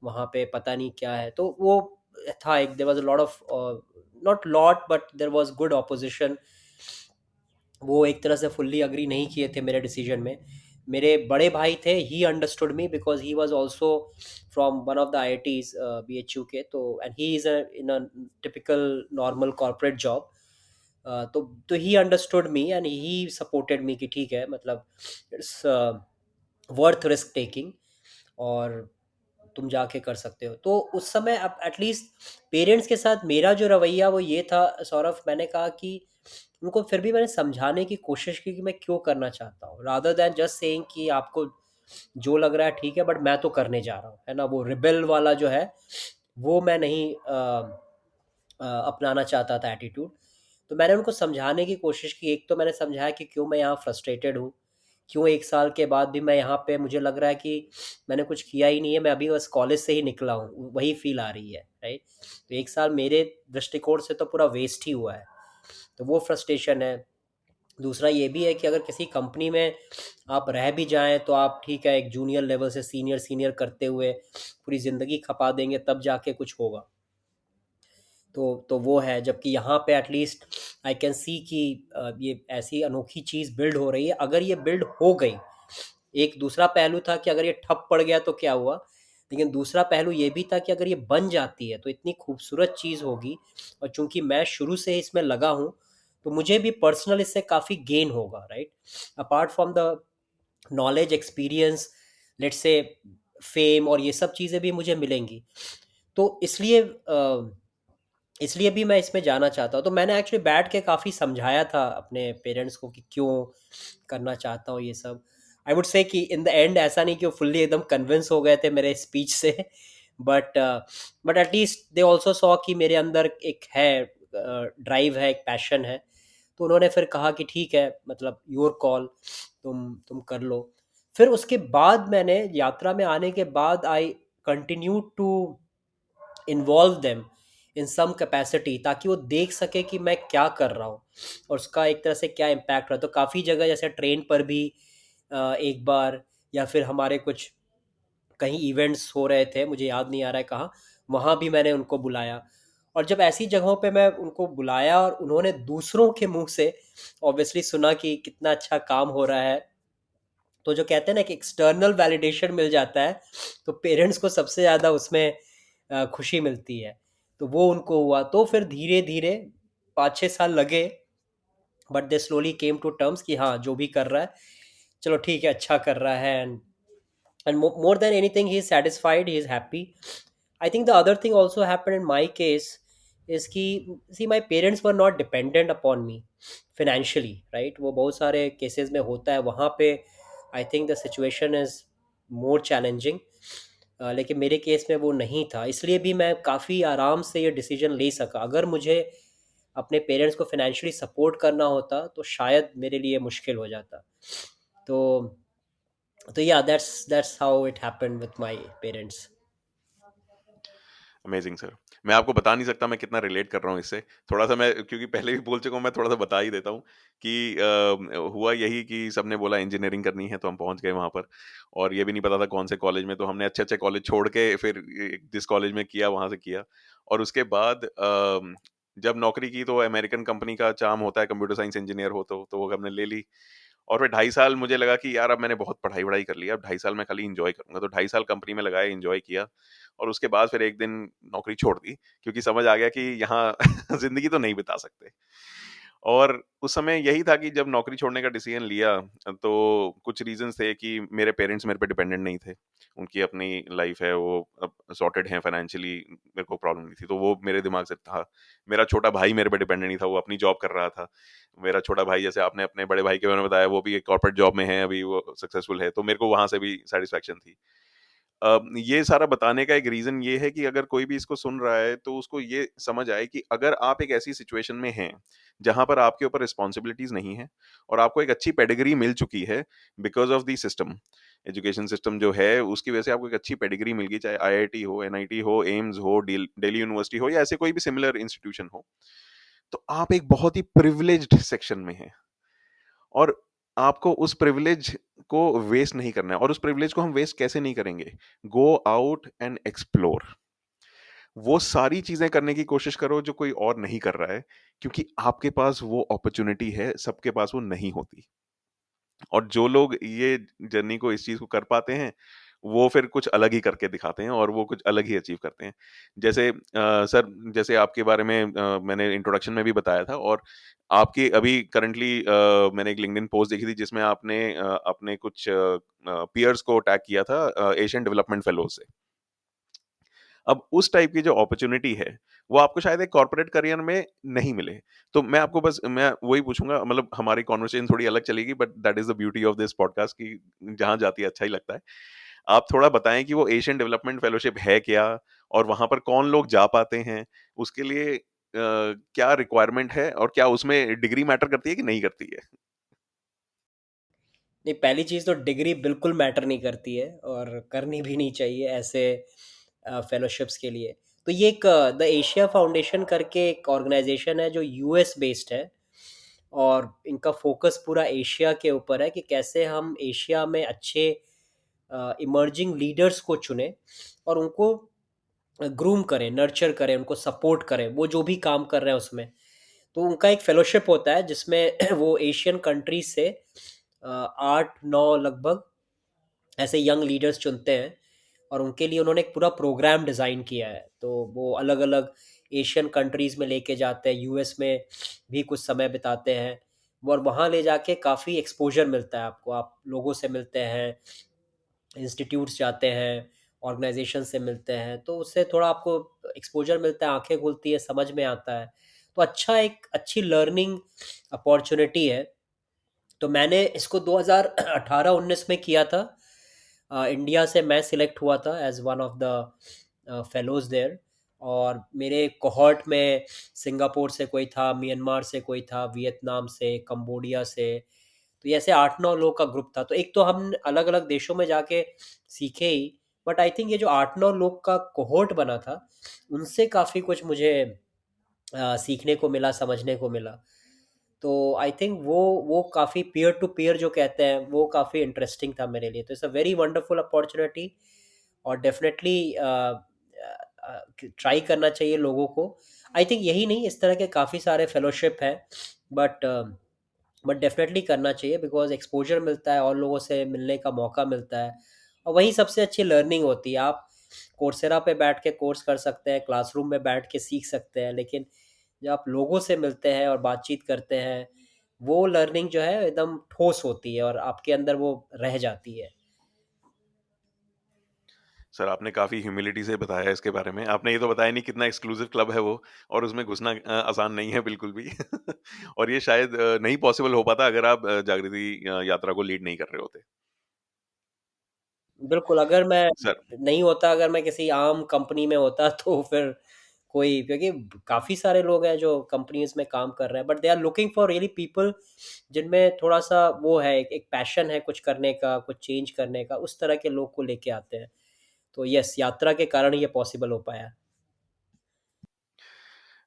Speaker 2: वहाँ पे पता नहीं क्या है, तो वो था एक, there was a lot of, not lot but there was good opposition. वो एक तरह से फुल्ली अग्री नहीं किए थे मेरे डिसीजन में। मेरे बड़े भाई थे, he understood me because he was also from one of the IITs, BHU के, तो and he is in a typical normal corporate job. तो he understood me and he supported me कि ठीक है, मतलब इट्स वर्थ रिस्क टेकिंग, और तुम जाके कर सकते हो। तो उस समय अब एटलीस्ट पेरेंट्स के साथ मेरा जो रवैया वो ये था सौरभ, मैंने कहा कि उनको फिर भी मैंने समझाने की कोशिश की कि मैं क्यों करना चाहता हूँ, रादर दैन जस्ट सेइंग कि आपको जो लग रहा है ठीक है बट मैं तो करने जा रहा हूँ, है ना, वो रिबेल वाला जो है वो मैं नहीं अपनाना चाहता था एटीट्यूड। तो मैंने उनको समझाने की कोशिश की। एक तो मैंने समझाया कि क्यों मैं यहाँ फ्रस्ट्रेटेड हूँ, क्यों एक साल के बाद भी मैं यहाँ पे मुझे लग रहा है कि मैंने कुछ किया ही नहीं है, मैं अभी बस कॉलेज से ही निकला हूँ, वही फील आ रही है, राइट। तो एक साल मेरे दृष्टिकोण से तो पूरा वेस्ट ही हुआ है, तो वो फ्रस्ट्रेशन है। दूसरा ये भी है कि अगर किसी कंपनी में आप रह भी जाएं तो आप ठीक है एक जूनियर लेवल से सीनियर सीनियर करते हुए पूरी ज़िंदगी खपा देंगे तब जाके कुछ होगा। तो वो है, जबकि यहाँ पे एटलीस्ट आई कैन सी कि ये ऐसी अनोखी चीज़ बिल्ड हो रही है। अगर ये बिल्ड हो गई, एक दूसरा पहलू था कि अगर ये ठप पड़ गया तो क्या हुआ, लेकिन दूसरा पहलू ये भी था कि अगर ये बन जाती है तो इतनी खूबसूरत चीज़ होगी, और चूंकि मैं शुरू से इसमें लगा हूँ तो मुझे भी पर्सनल इससे काफ़ी गेन होगा, right. Apart from the knowledge, experience, let's say fame, और ये सब चीज़ें भी मुझे मिलेंगी। तो इसलिए भी मैं इसमें जाना चाहता हूँ। तो मैंने एक्चुअली बैठ के काफ़ी समझाया था अपने पेरेंट्स को कि क्यों करना चाहता हूँ ये सब। आई वुड से कि इन द एंड ऐसा नहीं कि वो फुल्ली एकदम कन्विंस हो गए थे मेरे स्पीच से, but but at least they also saw कि मेरे अंदर एक है ड्राइव है, एक पैशन है। तो उन्होंने फिर कहा कि ठीक है, मतलब योर कॉल, तुम कर लो। फिर उसके बाद मैंने यात्रा में आने के बाद I continue to involve them in some capacity, ताकि वो देख सके कि मैं क्या कर रहा हूँ और उसका एक तरह से क्या इम्पैक्ट रहा। तो काफ़ी जगह जैसे ट्रेन पर भी एक बार, या फिर हमारे कुछ कहीं इवेंट्स हो रहे थे, मुझे याद नहीं आ रहा है कहाँ, वहाँ भी मैंने उनको बुलाया। और जब ऐसी जगहों पे मैं उनको बुलाया और उन्होंने दूसरों के मुंह से ऑब्वियसली सुना कि कितना अच्छा काम हो रहा है, तो जो कहते हैं ना कि एक्सटर्नल वैलिडेशन मिल जाता है, तो पेरेंट्स को सबसे ज़्यादा उसमें खुशी मिलती है। तो वो उनको हुआ, तो फिर धीरे धीरे 5-6 साल लगे, but they slowly came to terms कि हाँ जो भी कर रहा है चलो ठीक है, अच्छा कर रहा है। And more than anything he is satisfied, he is happy. I think the other thing also happened in my case is कि see my parents were not dependent upon me financially, right। वो बहुत सारे cases में होता है, वहाँ पे I think the situation is more challenging। लेकिन मेरे केस में वो नहीं था, इसलिए भी मैं काफ़ी आराम से ये डिसीजन ले सका। अगर मुझे अपने पेरेंट्स को फाइनेंशियली सपोर्ट करना होता तो शायद मेरे लिए मुश्किल हो जाता। तो yeah, that's how it happened with my parents।
Speaker 1: Amazing sir. मैं आपको बता नहीं सकता मैं कितना रिलेट कर रहा हूँ इससे। थोड़ा-सा मैं क्योंकि पहले भी बोल चुका हूँ, मैं थोड़ा-सा बता ही देता हूँ कि हुआ यही कि सबने बोला इंजीनियरिंग करनी है तो हम पहुँच गए वहाँ पर, और ये भी नहीं पता था कौन से कॉलेज में, तो हमने अच्छे-अच्छे कॉलेज छोड़ के फिर जिस कॉलेज में किया वहाँ से किया। और उसके बाद जब नौकरी की तो अमेरिकन कंपनी का चार्म होता है, कंप्यूटर साइंस इंजीनियर हो तो वो हमने ले ली। और फिर 2.5 साल मुझे लगा कि यार अब मैंने बहुत पढ़ाई-वढ़ाई कर ली है, अब 2.5 साल मैं खाली एन्जॉय करूँगा। तो 2.5 साल कंपनी में लगाए, एन्जॉय किया, और उसके बाद फिर एक दिन नौकरी छोड़ दी, क्योंकि समझ आ गया कि यहाँ ज़िंदगी तो नहीं बिता सकते। और उस समय यही था कि जब नौकरी छोड़ने का डिसीजन लिया, तो कुछ रीज़न्स थे कि मेरे पेरेंट्स मेरे पे डिपेंडेंट नहीं थे। उनकी अपनी लाइफ़ है, वो अब सॉर्टेड हैं फाइनेंशियली, मेरे को प्रॉब्लम नहीं थी, तो वो मेरे दिमाग से था। मेरा छोटा भाई मेरे पे डिपेंडेंट नहीं था, वो अपनी जॉब कर रहा था। मेरा छोटा भाई, जैसे आपने अपने बड़े भाई के बारे में बताया, वो भी एक कॉर्पोरेट जॉब में है, अभी वो सक्सेसफुल है, तो मेरे को वहाँ से भी सैटिस्फैक्शन थी। ये सारा बताने का एक रीज़न ये है कि अगर कोई भी इसको सुन रहा है, तो उसको ये समझ आए कि अगर आप एक ऐसी सिचुएशन में हैं, जहाँ पर आपके ऊपर रिस्पॉन्सिबिलिटीज़ नहीं हैं और आपको एक अच्छी पेडिग्री मिल चुकी है because of the system, education system जो है, उसकी वजह से आपको एक अच्छी पेडिग्री मिल गई, चाहे आईआईटी हो, एनआईटी हो, एम्स हो, दिल्ली यूनिवर्सिटी हो, या ऐसे कोई भी सिमिलर इंस्टीट्यूशन हो। तो आप एक बहुत ही प्रिविलेज्ड सेक्शन में हैं, और आपको उस प्रिविलेज को वेस्ट नहीं करना है, और उस प्रिविलेज को हम वेस्ट कैसे नहीं करेंगे? Go out and explore. वो सारी चीज़ें करने की कोशिश करो जो कोई और नहीं कर रहा है, क्योंकि आपके पास वो अपॉर्च्युनिटी है, सबके पास वो नहीं होती। और जो लोग ये जर्नी को, इस चीज़ को कर पाते हैं, वो फिर कुछ अलग ही करके दिखाते हैं और वो कुछ अलग ही अचीव करते हैं। जैसे सर, जैसे आपके बारे में मैंने इंट्रोडक्शन में भी बताया था, और आपकी अभी करंटली मैंने एक लिंक्डइन पोस्ट देखी थी जिसमें आपने अपने कुछ पीयर्स को टैग किया था एशियन डेवलपमेंट फेलोज़ से। अब उस टाइप की जो अपॉर्च्युनिटी है, वो आपको शायद एक कॉर्पोरेट करियर में नहीं मिले। तो मैं आपको बस मैं वही पूछूँगा, मतलब हमारी कन्वर्सेशन थोड़ी अलग चलेगी, but that is the beauty of this podcast कि जहाँ जाती है अच्छा ही लगता है। आप थोड़ा बताएँ कि वो एशियन डेवलपमेंट फेलोशिप है क्या? और वहाँ पर कौन लोग जा पाते हैं? उसके लिए क्या रिक्वायरमेंट है, और क्या उसमें डिग्री मैटर करती है कि नहीं करती है?
Speaker 2: नहीं, पहली चीज़ तो डिग्री बिल्कुल मैटर नहीं करती है और करनी भी नहीं चाहिए ऐसे फेलोशिप्स के लिए। तो ये एक द एशिया फाउंडेशन करके एक ऑर्गेनाइजेशन है जो यूएस बेस्ड है, और इनका फोकस पूरा एशिया के ऊपर है कि कैसे हम एशिया में अच्छे इमर्जिंग लीडर्स को चुनें और उनको ग्रूम करें, नर्चर करें, उनको सपोर्ट करें, वो जो भी काम कर रहे हैं उसमें। तो उनका एक फेलोशिप होता है जिसमें वो एशियन कंट्रीज से 8-9 लगभग ऐसे यंग लीडर्स चुनते हैं, और उनके लिए उन्होंने एक पूरा प्रोग्राम डिज़ाइन किया है। तो वो अलग-अलग एशियन कंट्रीज़ में लेके जाते हैं, यूएस में भी कुछ समय बिताते हैं, और वहाँ ले जाके काफ़ी एक्सपोज़र मिलता है आपको। आप लोगों से मिलते हैं, इंस्टीट्यूट्स जाते हैं, ऑर्गेनाइजेशन से मिलते हैं, तो उससे थोड़ा आपको एक्सपोज़र मिलता है, आँखें खुलती है, समझ में आता है। तो अच्छा, एक अच्छी लर्निंग अपॉर्च्युनिटी है। तो मैंने इसको 2018-19 में किया था। इंडिया से मैं सिलेक्ट हुआ था as one of the fellows there, और मेरे कोहॉर्ट में सिंगापुर से कोई था, म्यांमार से कोई था, वियतनाम से, कंबोडिया से। तो ये ऐसे 8-9 लोग का ग्रुप था। तो एक तो हम अलग-अलग देशों में जाके सीखे ही, बट आई थिंक ये जो 8-9 लोग का कोहॉर्ट बना था, उनसे काफ़ी कुछ मुझे सीखने को मिला, समझने को मिला। तो आई थिंक वो काफ़ी पीयर टू पीयर जो कहते हैं, वो काफ़ी इंटरेस्टिंग था मेरे लिए। तो it's a very wonderful opportunity, और डेफ़िनेटली ट्राई करना चाहिए लोगों को। आई थिंक यही नहीं, इस तरह के काफ़ी सारे फेलोशिप हैं, बट डेफ़िनेटली करना चाहिए, बिकॉज़ एक्सपोज़र मिलता है और लोगों से मिलने का मौका मिलता है, और वही सबसे अच्छी लर्निंग होती है। आप कोर्सेरा पे बैठ के कोर्स कर सकते हैं, क्लासरूम में बैठ के सीख सकते हैं, लेकिन जब आप लोगों से मिलते हैं और बातचीत करते हैं, वो लर्निंग जो है एकदम ठोस होती है और आपके अंदर वो रह जाती है।
Speaker 1: सर, आपने काफ़ी ह्यूमिलिटी से बताया इसके बारे में। आपने ये तो बताया नहीं कितना एक्सक्लूसिव क्लब है वो, और उसमें घुसना आसान नहीं है बिल्कुल भी। और ये शायद नहीं पॉसिबल हो पाता अगर आप जागृति यात्रा को लीड नहीं कर रहे होते।
Speaker 2: बिल्कुल, अगर मैं
Speaker 1: सर,
Speaker 2: नहीं होता, अगर मैं किसी आम कंपनी में होता तो फिर कोई, क्योंकि काफ़ी सारे लोग हैं जो कंपनीज़ में काम कर रहे हैं, but they are looking for really people जिनमें थोड़ा-सा वो है, एक पैशन है कुछ करने का, कुछ चेंज करने का, उस तरह के लोग को लेके आते हैं। तो येस, यात्रा के कारण ये पॉसिबल हो पाया।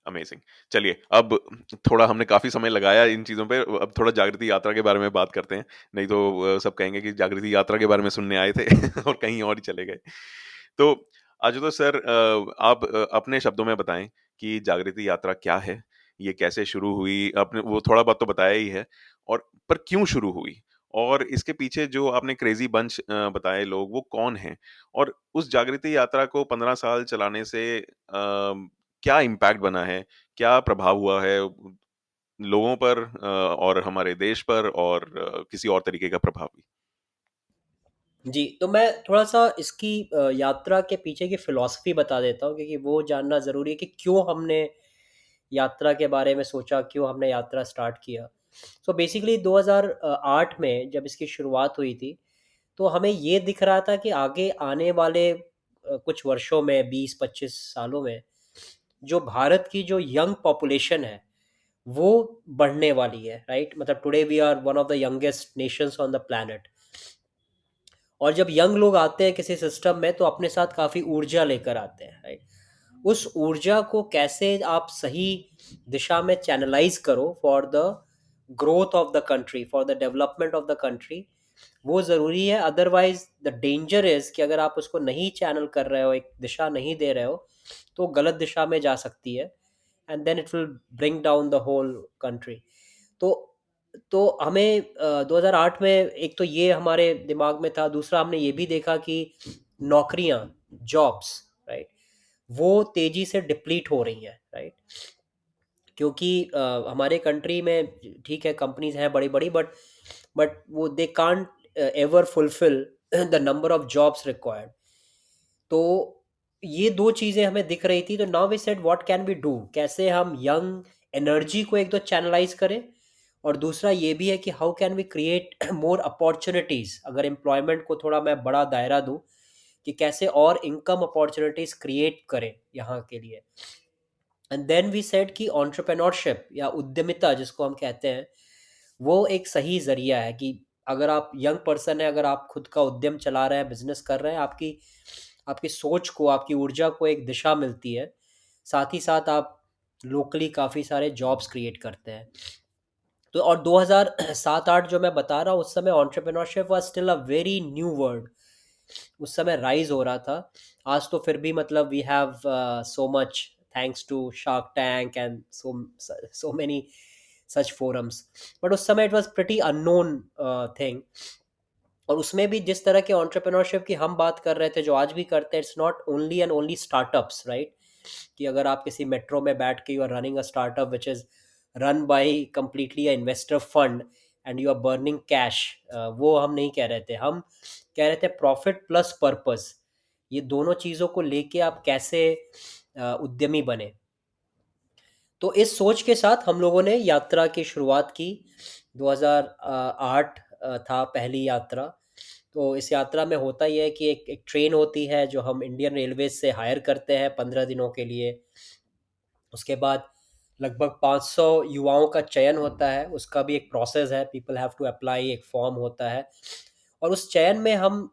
Speaker 1: अमेजिंग। चलिए, अब थोड़ा हमने काफ़ी समय लगाया इन चीज़ों पे, अब थोड़ा जागृति यात्रा के बारे में बात करते हैं। नहीं तो सब कहेंगे कि जागृति यात्रा के बारे में सुनने आए थे और कहीं और ही चले गए। तो आशुतोष सर, आप अपने शब्दों में बताएँ कि जागृति यात्रा क्या है? ये कैसे शुरू हुई? आपने वो थोड़ा बहुत तो बताया ही है, और पर क्यों शुरू हुई? और इसके पीछे जो आपने क्रेज़ी बंच बताए लोग, वो कौन हैं? और उस जागृति यात्रा को 15 साल चलाने से क्या इम्पैक्ट बना है? क्या प्रभाव हुआ है लोगों पर, और हमारे देश पर, और किसी और तरीके का प्रभाव भी?
Speaker 2: जी, तो मैं थोड़ा-सा इसकी यात्रा के पीछे की फ़िलॉसफ़ी बता देता हूँ, क्योंकि वो जानना ज़रूरी है कि क्यों हमने यात्रा के बारे में सोचा, क्यों हमने यात्रा स्टार्ट किया। सो बेसिकली 2008 में जब इसकी शुरुआत हुई थी, तो हमें ये दिख रहा था कि आगे आने वाले कुछ वर्षों में, 20-25 सालों में, जो भारत की जो यंग पॉपुलेशन है, वो बढ़ने वाली है, राइट? मतलब today we are one of the youngest nations on the planet, और जब यंग लोग आते हैं किसी सिस्टम में, तो अपने साथ काफ़ी ऊर्जा लेकर आते हैं, राइट? उस ऊर्जा को कैसे आप सही दिशा में चैनलाइज करो for the growth of the country, for the development of the country, वो ज़रूरी है, अदरवाइज द डेंजर इज़ कि अगर आप उसको नहीं चैनल कर रहे हो, एक दिशा नहीं दे रहे हो, तो गलत दिशा में जा सकती है, and then it will bring down the whole country. तो हमें 2008 में एक तो ये हमारे दिमाग में था, दूसरा हमने ये भी देखा कि नौकरियां, जॉब्स, राइट, वो तेजी से डिप्लीट हो रही हैं, राइट, क्योंकि हमारे कंट्री में ठीक है कंपनीज हैं बड़ी बड़ी, बट वो they can't ever fulfil the number of jobs required. तो ये दो चीज़ें हमें दिख रही थी, तो now we said what can we do, कैसे हम यंग एनर्जी को एक तो चैनलाइज करें, और दूसरा ये भी है कि how can we create more opportunities, अगर एम्प्लॉयमेंट को थोड़ा मैं बड़ा दायरा दूं, कि कैसे और इनकम अपॉर्चुनिटीज़ क्रिएट करें यहाँ के लिए। एंड देन वी सेड कि एंटरप्रेन्योरशिप या उद्यमिता जिसको हम कहते हैं, वो एक सही ज़रिया है कि अगर आप यंग पर्सन है, अगर आप खुद का उद्यम चला रहे हैं, बिजनेस कर रहे हैं, आपकी आपकी सोच को, आपकी ऊर्जा को एक दिशा मिलती है, साथ ही साथ आप लोकली काफ़ी सारे जॉब्स क्रिएट करते हैं। तो और 2007-8 जो मैं बता रहा हूँ, उस समय entrepreneurship was still a very new word, उस समय राइज हो रहा था। आज तो फिर भी मतलब we have so much, thanks to Shark Tank and so many such forums, but उस समय it was pretty unknown thing. और उसमें भी जिस तरह के एंटरप्रेन्योरशिप की हम बात कर रहे थे, जो आज भी करते हैं, it's not only and only startups, right, कि अगर आप किसी मेट्रो में बैठ के you are running a startup which is run by completely a investor fund and you are burning cash, वो हम नहीं कह रहे थे। हम कह रहे थे प्रॉफिट प्लस पर्पस, ये दोनों चीज़ों को लेके आप कैसे उद्यमी बने। तो इस सोच के साथ हम लोगों ने यात्रा की शुरुआत की। 2008 था पहली यात्रा। तो इस यात्रा में होता ही है कि एक ट्रेन होती है जो हम इंडियन रेलवे से हायर करते हैं 15 दिनों के लिए। उसके बाद लगभग 500 युवाओं का चयन होता है, उसका भी एक प्रोसेस है, पीपल हैव टू अप्लाई, एक फॉर्म होता है। और उस चयन में हम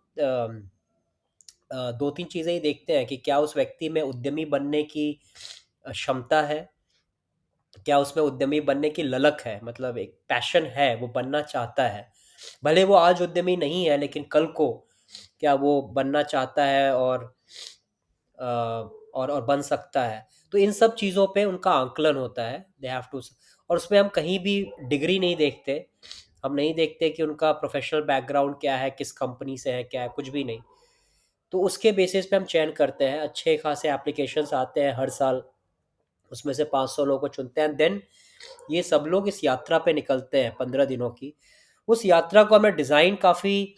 Speaker 2: दो तीन चीज़ें ही देखते हैं कि क्या उस व्यक्ति में उद्यमी बनने की क्षमता है, क्या उसमें उद्यमी बनने की ललक है, मतलब एक पैशन है, वो बनना चाहता है, भले वो आज उद्यमी नहीं है लेकिन कल को क्या वो बनना चाहता है, और बन सकता है। तो इन सब चीज़ों पे उनका आंकलन होता है, दे हैव टू। और उसमें हम कहीं भी डिग्री नहीं देखते, हम नहीं देखते कि उनका प्रोफेशनल बैकग्राउंड क्या है, किस कंपनी से है, क्या है, कुछ भी नहीं। तो उसके बेसिस पे हम चयन करते हैं, अच्छे खासे एप्लीकेशंस आते हैं हर साल, उसमें से 500 लोगों को चुनते हैं, देन ये सब लोग इस यात्रा पे निकलते हैं 15 दिनों की। उस यात्रा को हमने डिज़ाइन काफ़ी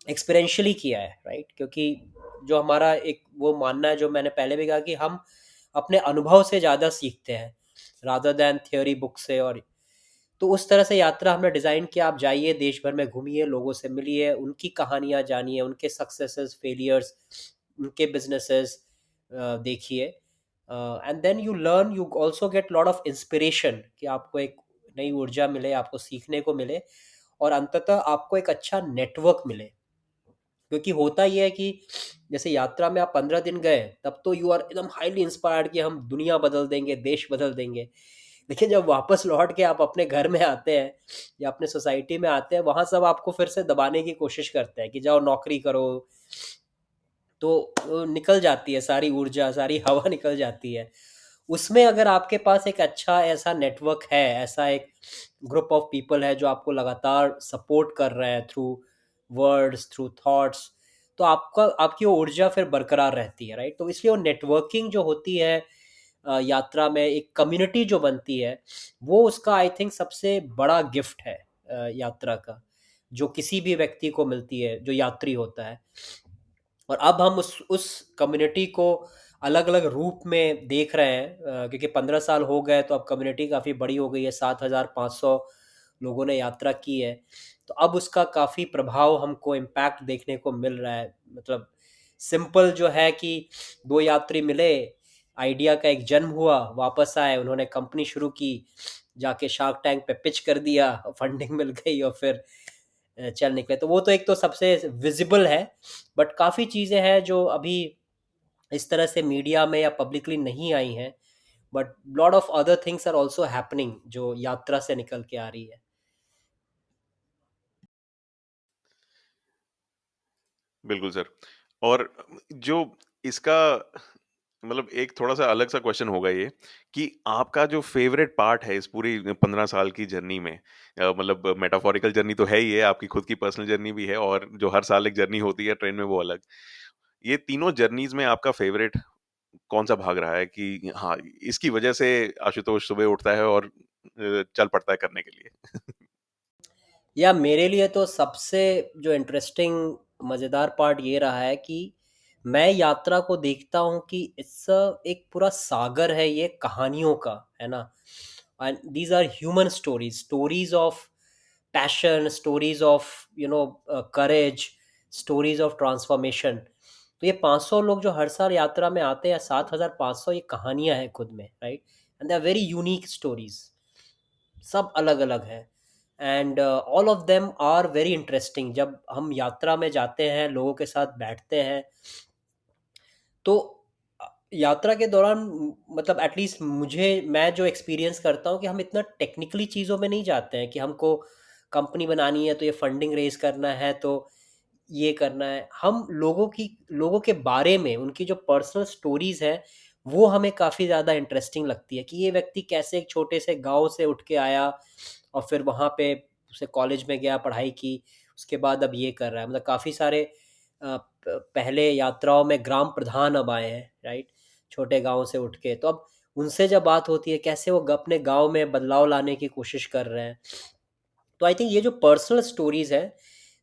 Speaker 2: एक्सपेरिंशियली किया है, राइट, क्योंकि जो हमारा एक वो मानना है, जो मैंने पहले भी कहा, कि हम अपने अनुभव से ज़्यादा सीखते हैं रादर दैन थियोरी बुक से। और तो उस तरह से यात्रा हमने डिज़ाइन किया, आप जाइए, देश भर में घूमिए, लोगों से मिलिए, उनकी कहानियाँ जानिए, उनके सक्सेसेस, फेलियर्स, उनके बिजनेसेस देखिए, and then you learn, you also get lot of inspiration, कि आपको एक नई ऊर्जा मिले, आपको सीखने को मिले, और अंततः आपको एक अच्छा नेटवर्क मिले। क्योंकि होता ही है कि जैसे यात्रा में आप 15 दिन गए, तब तो यू आर एकदम हाईली इंस्पायर्ड कि हम दुनिया बदल देंगे, देश बदल देंगे। लेकिन जब वापस लौट के आप अपने घर में आते हैं या अपने सोसाइटी में आते हैं, वहाँ सब आपको फिर से दबाने की कोशिश करते हैं कि जाओ नौकरी करो। तो निकल जाती है सारी ऊर्जा, सारी हवा निकल जाती है। उसमें अगर आपके पास एक अच्छा ऐसा नेटवर्क है, ऐसा एक ग्रुप ऑफ पीपल है जो आपको लगातार सपोर्ट कर रहे हैं थ्रू वर्ड्स, थ्रू थॉट्स, तो आपका आपकी वो ऊर्जा फिर बरकरार रहती है, राइट। तो इसलिए वो नेटवर्किंग जो होती है यात्रा में, एक कम्युनिटी जो बनती है, वो उसका आई थिंक सबसे बड़ा गिफ्ट है यात्रा का, जो किसी भी व्यक्ति को मिलती है जो यात्री होता है। और अब हम उस कम्युनिटी को अलग अलग रूप में देख रहे हैं, क्योंकि 15 साल हो गए, तो अब कम्युनिटी काफ़ी बड़ी हो गई है, 7,500 लोगों ने यात्रा की है। तो अब उसका काफ़ी प्रभाव हमको, इम्पैक्ट देखने को मिल रहा है। मतलब सिंपल जो है कि दो यात्री मिले, आइडिया का एक जन्म हुआ, वापस आए, उन्होंने कंपनी शुरू की, जाके शार्क टैंक पे पिच कर दिया, फंडिंग मिल गई, और फिर चल निकले। तो वो तो एक तो सबसे विजिबल है, बट काफ़ी चीज़ें हैं जो अभी इस तरह से मीडिया में या पब्लिकली नहीं आई हैं, but lot of other things are also happening जो यात्रा से निकल के आ रही है।
Speaker 1: बिल्कुल सर। और जो इसका मतलब एक थोड़ा-सा अलग-सा क्वेश्चन होगा ये कि आपका जो फ़ेवरेट पार्ट है इस पूरी 15 साल की जर्नी में, मतलब मेटाफोरिकल जर्नी तो है ही है, आपकी खुद की पर्सनल जर्नी भी है और जो हर साल एक जर्नी होती है ट्रेन में वो अलग। ये तीनों जर्नीज़ में आपका फ़ेवरेट कौन-सा भाग रहा है कि हाँ, इसकी वजह से आशुतोष सुबह उठता है और चल पड़ता है करने के लिए?
Speaker 2: या मेरे लिए तो सबसे जो इंटरेस्टिंग मज़ेदार पार्ट ये रहा है कि मैं यात्रा को देखता हूँ कि एक पूरा सागर है ये कहानियों का, है ना? And these are human stories, stories of passion, stories of courage, stories of transformation. तो ये 500 लोग जो हर साल यात्रा में आते हैं, 7,500, ये कहानियां हैं खुद में, right? And they are very unique stories, सब अलग अलग हैं। And all of them are very interesting. जब हम यात्रा में जाते हैं, लोगों के साथ बैठते हैं, तो यात्रा के दौरान मतलब एटलीस्ट मुझे, मैं जो एक्सपीरियंस करता हूँ कि हम इतना टेक्निकली चीज़ों में नहीं जाते हैं कि हमको कंपनी बनानी है तो ये फंडिंग रेज करना है, तो ये करना है। हम लोगों के बारे में, उनकी जो पर्सनल स्टोरीज हैं, वो हमें काफ़ी ज़्यादा इंटरेस्टिंग लगती है कि ये व्यक्ति कैसे एक छोटे से गांव से उठ के आया और फिर वहाँ पे उसे कॉलेज में गया, पढ़ाई की, उसके बाद अब ये कर रहा है। मतलब काफ़ी सारे पहले यात्राओं में ग्राम प्रधान अब आए हैं, राइट? छोटे गांव से उठ के, तो अब उनसे जब बात होती है कैसे वो अपने गांव में बदलाव लाने की कोशिश कर रहे हैं। तो आई थिंक ये जो पर्सनल स्टोरीज है,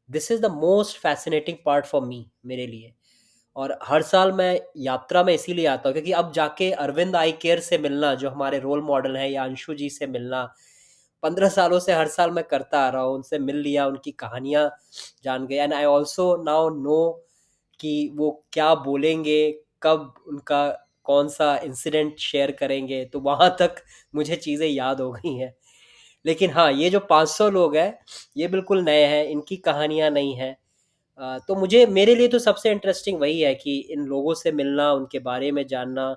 Speaker 2: this is the most fascinating part for me, मेरे लिए। और हर साल मैं यात्रा में इसीलिए आता हूँ क्योंकि अब जाके अरविंद आई केयर से मिलना, जो हमारे रोल मॉडल हैं, या अंशु जी से मिलना, 15 सालों से हर साल मैं करता आ रहा हूँ। उनसे मिल लिया, उनकी कहानियाँ जान गए, and I also now know कि वो क्या बोलेंगे, कब उनका कौन सा इंसिडेंट शेयर करेंगे, तो वहाँ तक मुझे चीज़ें याद हो गई हैं। लेकिन हाँ, ये जो 500 लोग हैं, ये बिल्कुल नए हैं, इनकी कहानियाँ नहीं हैं। तो मुझे, मेरे लिए तो सबसे इंटरेस्टिंग वही है कि इन लोगों से मिलना, उनके बारे में जानना,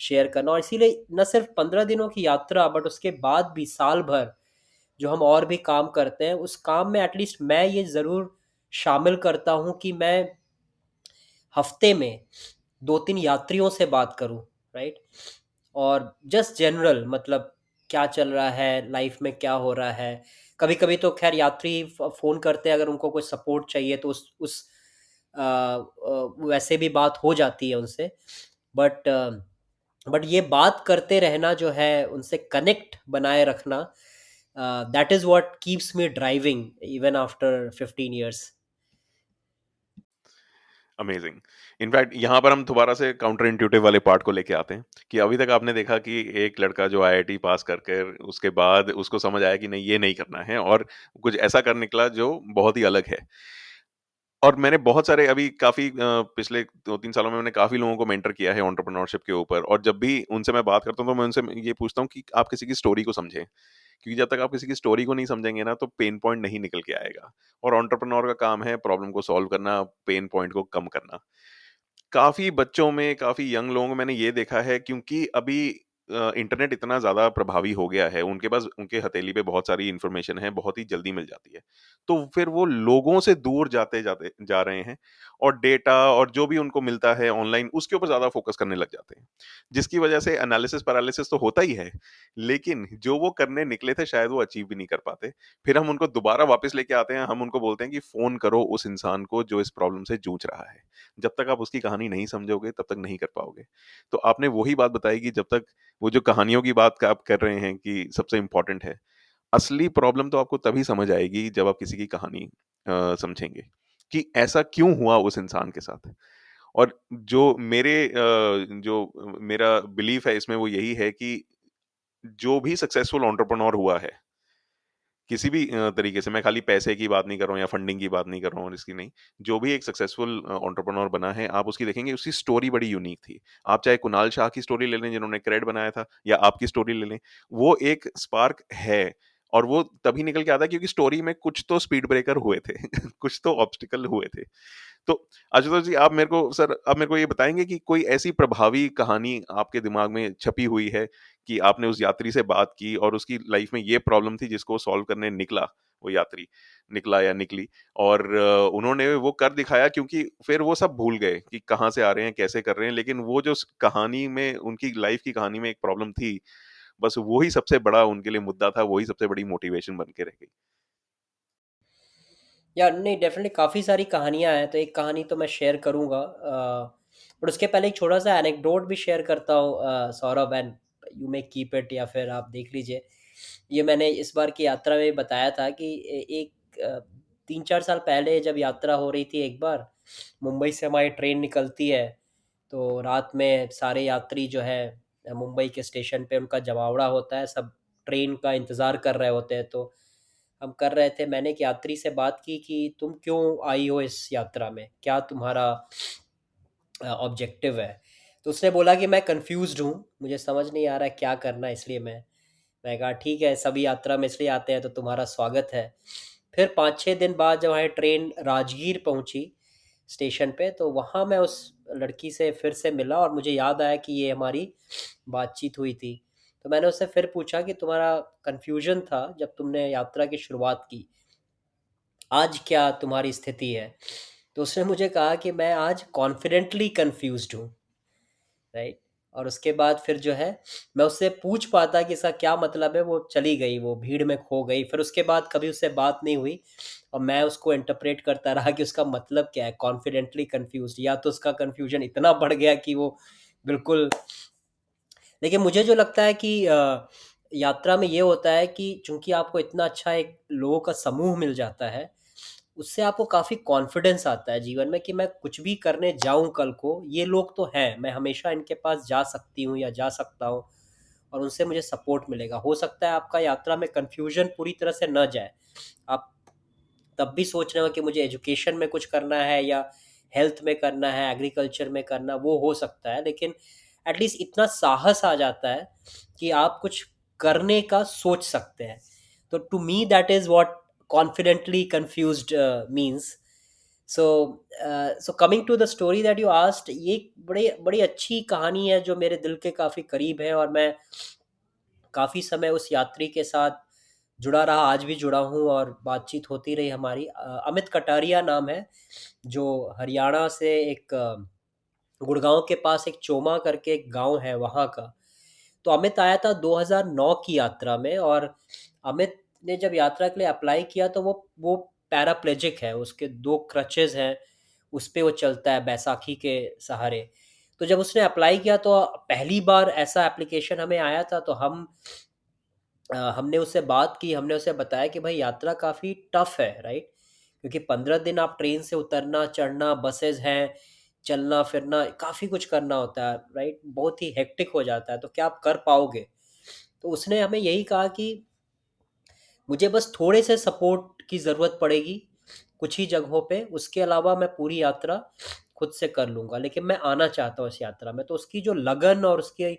Speaker 2: शेयर करना। और इसीलिए न सिर्फ 15 दिनों की यात्रा, बट उसके बाद भी साल भर जो हम और भी काम करते हैं, उस काम में एटलीस्ट मैं ये ज़रूर शामिल करता हूँ कि मैं हफ्ते में 2-3 यात्रियों से बात करूं, राइट? और जस्ट जनरल, मतलब क्या चल रहा है लाइफ में, क्या हो रहा है। कभी कभी तो खैर यात्री फ़ोन करते हैं, अगर उनको कोई सपोर्ट चाहिए तो उस वैसे भी बात हो जाती है उनसे। बट बट ये बात करते रहना जो है, उनसे कनेक्ट बनाए रखना, that is what keeps me driving even after 15 years।
Speaker 1: Amazing. In fact यहाँ पर हम दोबारा से काउंटर इंट्यूटिव वाले पार्ट को लेके आते हैं कि अभी तक आपने देखा कि एक लड़का जो आईआईटी पास कर कर उसके बाद उसको समझ आया कि नहीं ये नहीं करना है और कुछ ऐसा कर निकला जो बहुत ही अलग है। और मैंने बहुत सारे अभी काफ़ी पिछले 2-3 सालों में मैंने काफ़ी लोगों को मेंटर किया है एंटरप्रेन्योरशिप के ऊपर और जब भी उनसे मैं बात करता हूँ तो मैं उनसे ये पूछता हूँ कि आप किसी की स्टोरी को समझें। क्योंकि जब तक आप किसी की स्टोरी को नहीं समझेंगे ना तो पेन पॉइंट नहीं निकल के आएगा। और एंटरप्रेन्योर का काम है प्रॉब्लम को सॉल्व करना, पेन पॉइंट को कम करना। काफ़ी बच्चों में, काफ़ी यंग लोगों में मैंने ये देखा है क्योंकि अभी इंटरनेट इतना ज़्यादा प्रभावी हो गया है, उनके पास उनके हथेली पे बहुत सारी इन्फॉर्मेशन है, बहुत ही जल्दी मिल जाती है। तो फिर वो लोगों से दूर जाते-जाते जा रहे हैं और डेटा और जो भी उनको मिलता है ऑनलाइन, उसके ऊपर ज़्यादा फ़ोकस करने लग जाते हैं। जिसकी वजह से एनालिसिस पैरालिसिस तो होता ही है, लेकिन जो वो करने निकले थे शायद वो अचीव भी नहीं कर पाते। फिर हम उनको दोबारा वापस लेके आते हैं, हम उनको बोलते हैं कि फ़ोन करो उस इंसान को जो इस प्रॉब्लम से जूझ रहा है। जब तक आप उसकी कहानी नहीं समझोगे तब तक नहीं कर पाओगे। तो आपने वही बात बताई कि जब तक वो जो कहानियों की बात आप कर रहे हैं कि सबसे इम्पोर्टेंट है, असली प्रॉब्लम तो आपको तभी समझ आएगी जब आप किसी की कहानी समझेंगे, कि ऐसा क्यों हुआ उस इंसान के साथ। और जो मेरा बिलीफ है इसमें वो यही है कि जो भी सक्सेसफुल एंटरप्रेन्योर हुआ है किसी भी तरीके से मैं खाली पैसे की बात नहीं कर रहा हूँ या फंडिंग की बात नहीं कर रहा हूँ और इसकी नहीं। जो भी एक सक्सेसफुल एंटरप्रेन्योर बना है, आप उसकी देखेंगे उसकी स्टोरी बड़ी यूनिक थी। आप चाहे कुणाल शाह की स्टोरी ले लें जिन्होंने क्रेड बनाया था या आपकी स्टोरी ले लें, वो एक स्पार्क है और वो तभी निकल के आता है क्योंकि स्टोरी में कुछ तो स्पीड ब्रेकर हुए थे, कुछ तो ऑब्स्टिकल हुए थे। तो आशुतोष जी आप मेरे को ये बताएँगे कि कोई ऐसी प्रभावी कहानी आपके दिमाग में छपी हुई है कि आपने उस यात्री से बात की और उसकी लाइफ में ये प्रॉब्लम थी जिसको सॉल्व करने निकला, वो यात्री निकला या निकली, और उन्होंने वो कर दिखाया, क्योंकि फिर वो सब भूल गए कि कहाँ से आ रहे हैं, कैसे कर रहे हैं, लेकिन वो जो कहानी में, उनकी लाइफ की कहानी में एक प्रॉब्लम थी, बस वो ही सबसे बड़ा उनके लिए मुद्दा था, वही सबसे बड़ी मोटिवेशन बन के रह गई।
Speaker 2: या नहीं, डेफिनेटली काफ़ी सारी कहानियाँ हैं, तो एक कहानी तो मैं शेयर करूँगा, बट उसके पहले एक छोटा सा एनेक्डोट भी शेयर करता हूँ, Saurabh, and you may keep it, या फिर आप देख लीजिए। ये मैंने इस बार की यात्रा में बताया था कि एक 3-4 साल पहले जब यात्रा हो रही थी, एक बार मुंबई से हमारी ट्रेन निकलती है, तो रात में सारे यात्री जो है मुंबई के स्टेशन पे उनका जमावड़ा होता है, सब ट्रेन का इंतज़ार कर रहे होते हैं। तो हम कर रहे थे, मैंने एक यात्री से बात की कि तुम क्यों आई हो इस यात्रा में, क्या तुम्हारा ऑब्जेक्टिव है। तो उसने बोला कि मैं कंफ्यूज्ड हूँ, मुझे समझ नहीं आ रहा है क्या करना है, इसलिए मैं कहा ठीक है, सभी यात्रा में इसलिए आते हैं, तो तुम्हारा स्वागत है। फिर 5-6 दिन बाद जब हमारी ट्रेन राजगीर पहुंची स्टेशन पे, तो वहाँ मैं उस लड़की से फिर से मिला और मुझे याद आया कि ये हमारी बातचीत हुई थी। तो मैंने उससे फिर पूछा कि तुम्हारा कन्फ्यूजन था जब तुमने यात्रा की शुरुआत की, आज क्या तुम्हारी स्थिति है। तो उसने मुझे कहा कि मैं आज कॉन्फिडेंटली कंफ्यूज्ड हूँ, राइट। और उसके बाद फिर जो है, मैं उससे पूछ पाता कि इसका क्या मतलब है, वो चली गई, वो भीड़ में खो गई, फिर उसके बाद कभी उससे बात नहीं हुई। और मैं उसको इंटरप्रेट करता रहा कि उसका मतलब क्या है कॉन्फिडेंटली कंफ्यूज्ड, या तो उसका कंफ्यूजन इतना बढ़ गया कि वो बिल्कुल। लेकिन मुझे जो लगता है कि यात्रा में ये होता है कि चूंकि आपको इतना अच्छा एक लोगों का समूह मिल जाता है, उससे आपको काफ़ी कॉन्फिडेंस आता है जीवन में कि मैं कुछ भी करने जाऊं कल को, ये लोग तो हैं, मैं हमेशा इनके पास जा सकती हूँ या जा सकता हूँ, और उनसे मुझे सपोर्ट मिलेगा। हो सकता है आपका यात्रा में कन्फ्यूजन पूरी तरह से न जाए, आप तब भी सोच रहे हो कि मुझे एजुकेशन में कुछ करना है या हेल्थ में करना है, एग्रीकल्चर में करना, वो हो सकता है, लेकिन एटलीस्ट इतना साहस आ जाता है कि आप कुछ करने का सोच सकते हैं। तो to me that is what confidently confused means. So so coming to the story that you asked, ये बड़ी बड़ी अच्छी कहानी है जो मेरे दिल के काफ़ी करीब है, और मैं काफ़ी समय उस यात्री के साथ जुड़ा रहा, आज भी जुड़ा हूँ और बातचीत होती रही हमारी। अमित कटारिया नाम है, जो हरियाणा से एक गुड़गांव के पास एक चोमा करके एक गांव है वहाँ का। तो अमित आया था 2009 की यात्रा में, और अमित ने जब यात्रा के लिए अप्लाई किया तो वो पैराप्लेजिक है, उसके 2 क्रचेज हैं, उस पे वो चलता है बैसाखी के सहारे। तो जब उसने अप्लाई किया तो पहली बार ऐसा एप्लीकेशन हमें आया था, तो हमने उससे बात की, हमने उसे बताया कि भाई यात्रा काफ़ी टफ है, राइट, क्योंकि 15 दिन आप ट्रेन से उतरना चढ़ना, बसेस हैं, चलना फिरना, काफ़ी कुछ करना होता है, राइट, बहुत ही हेक्टिक हो जाता है, तो क्या आप कर पाओगे। तो उसने हमें यही कहा कि मुझे बस थोड़े से सपोर्ट की ज़रूरत पड़ेगी कुछ ही जगहों पे, उसके अलावा मैं पूरी यात्रा खुद से कर लूँगा, लेकिन मैं आना चाहता हूँ इस यात्रा में। तो उसकी जो लगन और उसकी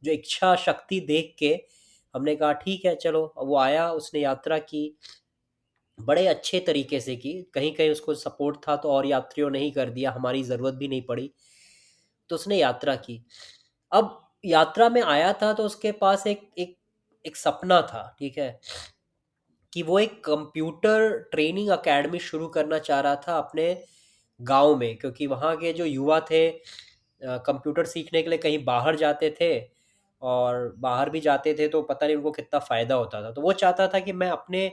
Speaker 2: जो इच्छा शक्ति देख के हमने कहा ठीक है चलो। वो आया, उसने यात्रा की, बड़े अच्छे तरीके से की, कहीं कहीं उसको सपोर्ट था तो और यात्रियों ने ही कर दिया, हमारी ज़रूरत भी नहीं पड़ी। तो उसने यात्रा की। अब यात्रा में आया था तो उसके पास एक एक एक सपना था, ठीक है, कि वो एक कंप्यूटर ट्रेनिंग एकेडमी शुरू करना चाह रहा था अपने गांव में, क्योंकि वहाँ के जो युवा थे कंप्यूटर सीखने के लिए कहीं बाहर जाते थे, और बाहर भी जाते थे तो पता नहीं उनको कितना फ़ायदा होता था। तो वो चाहता था कि मैं अपने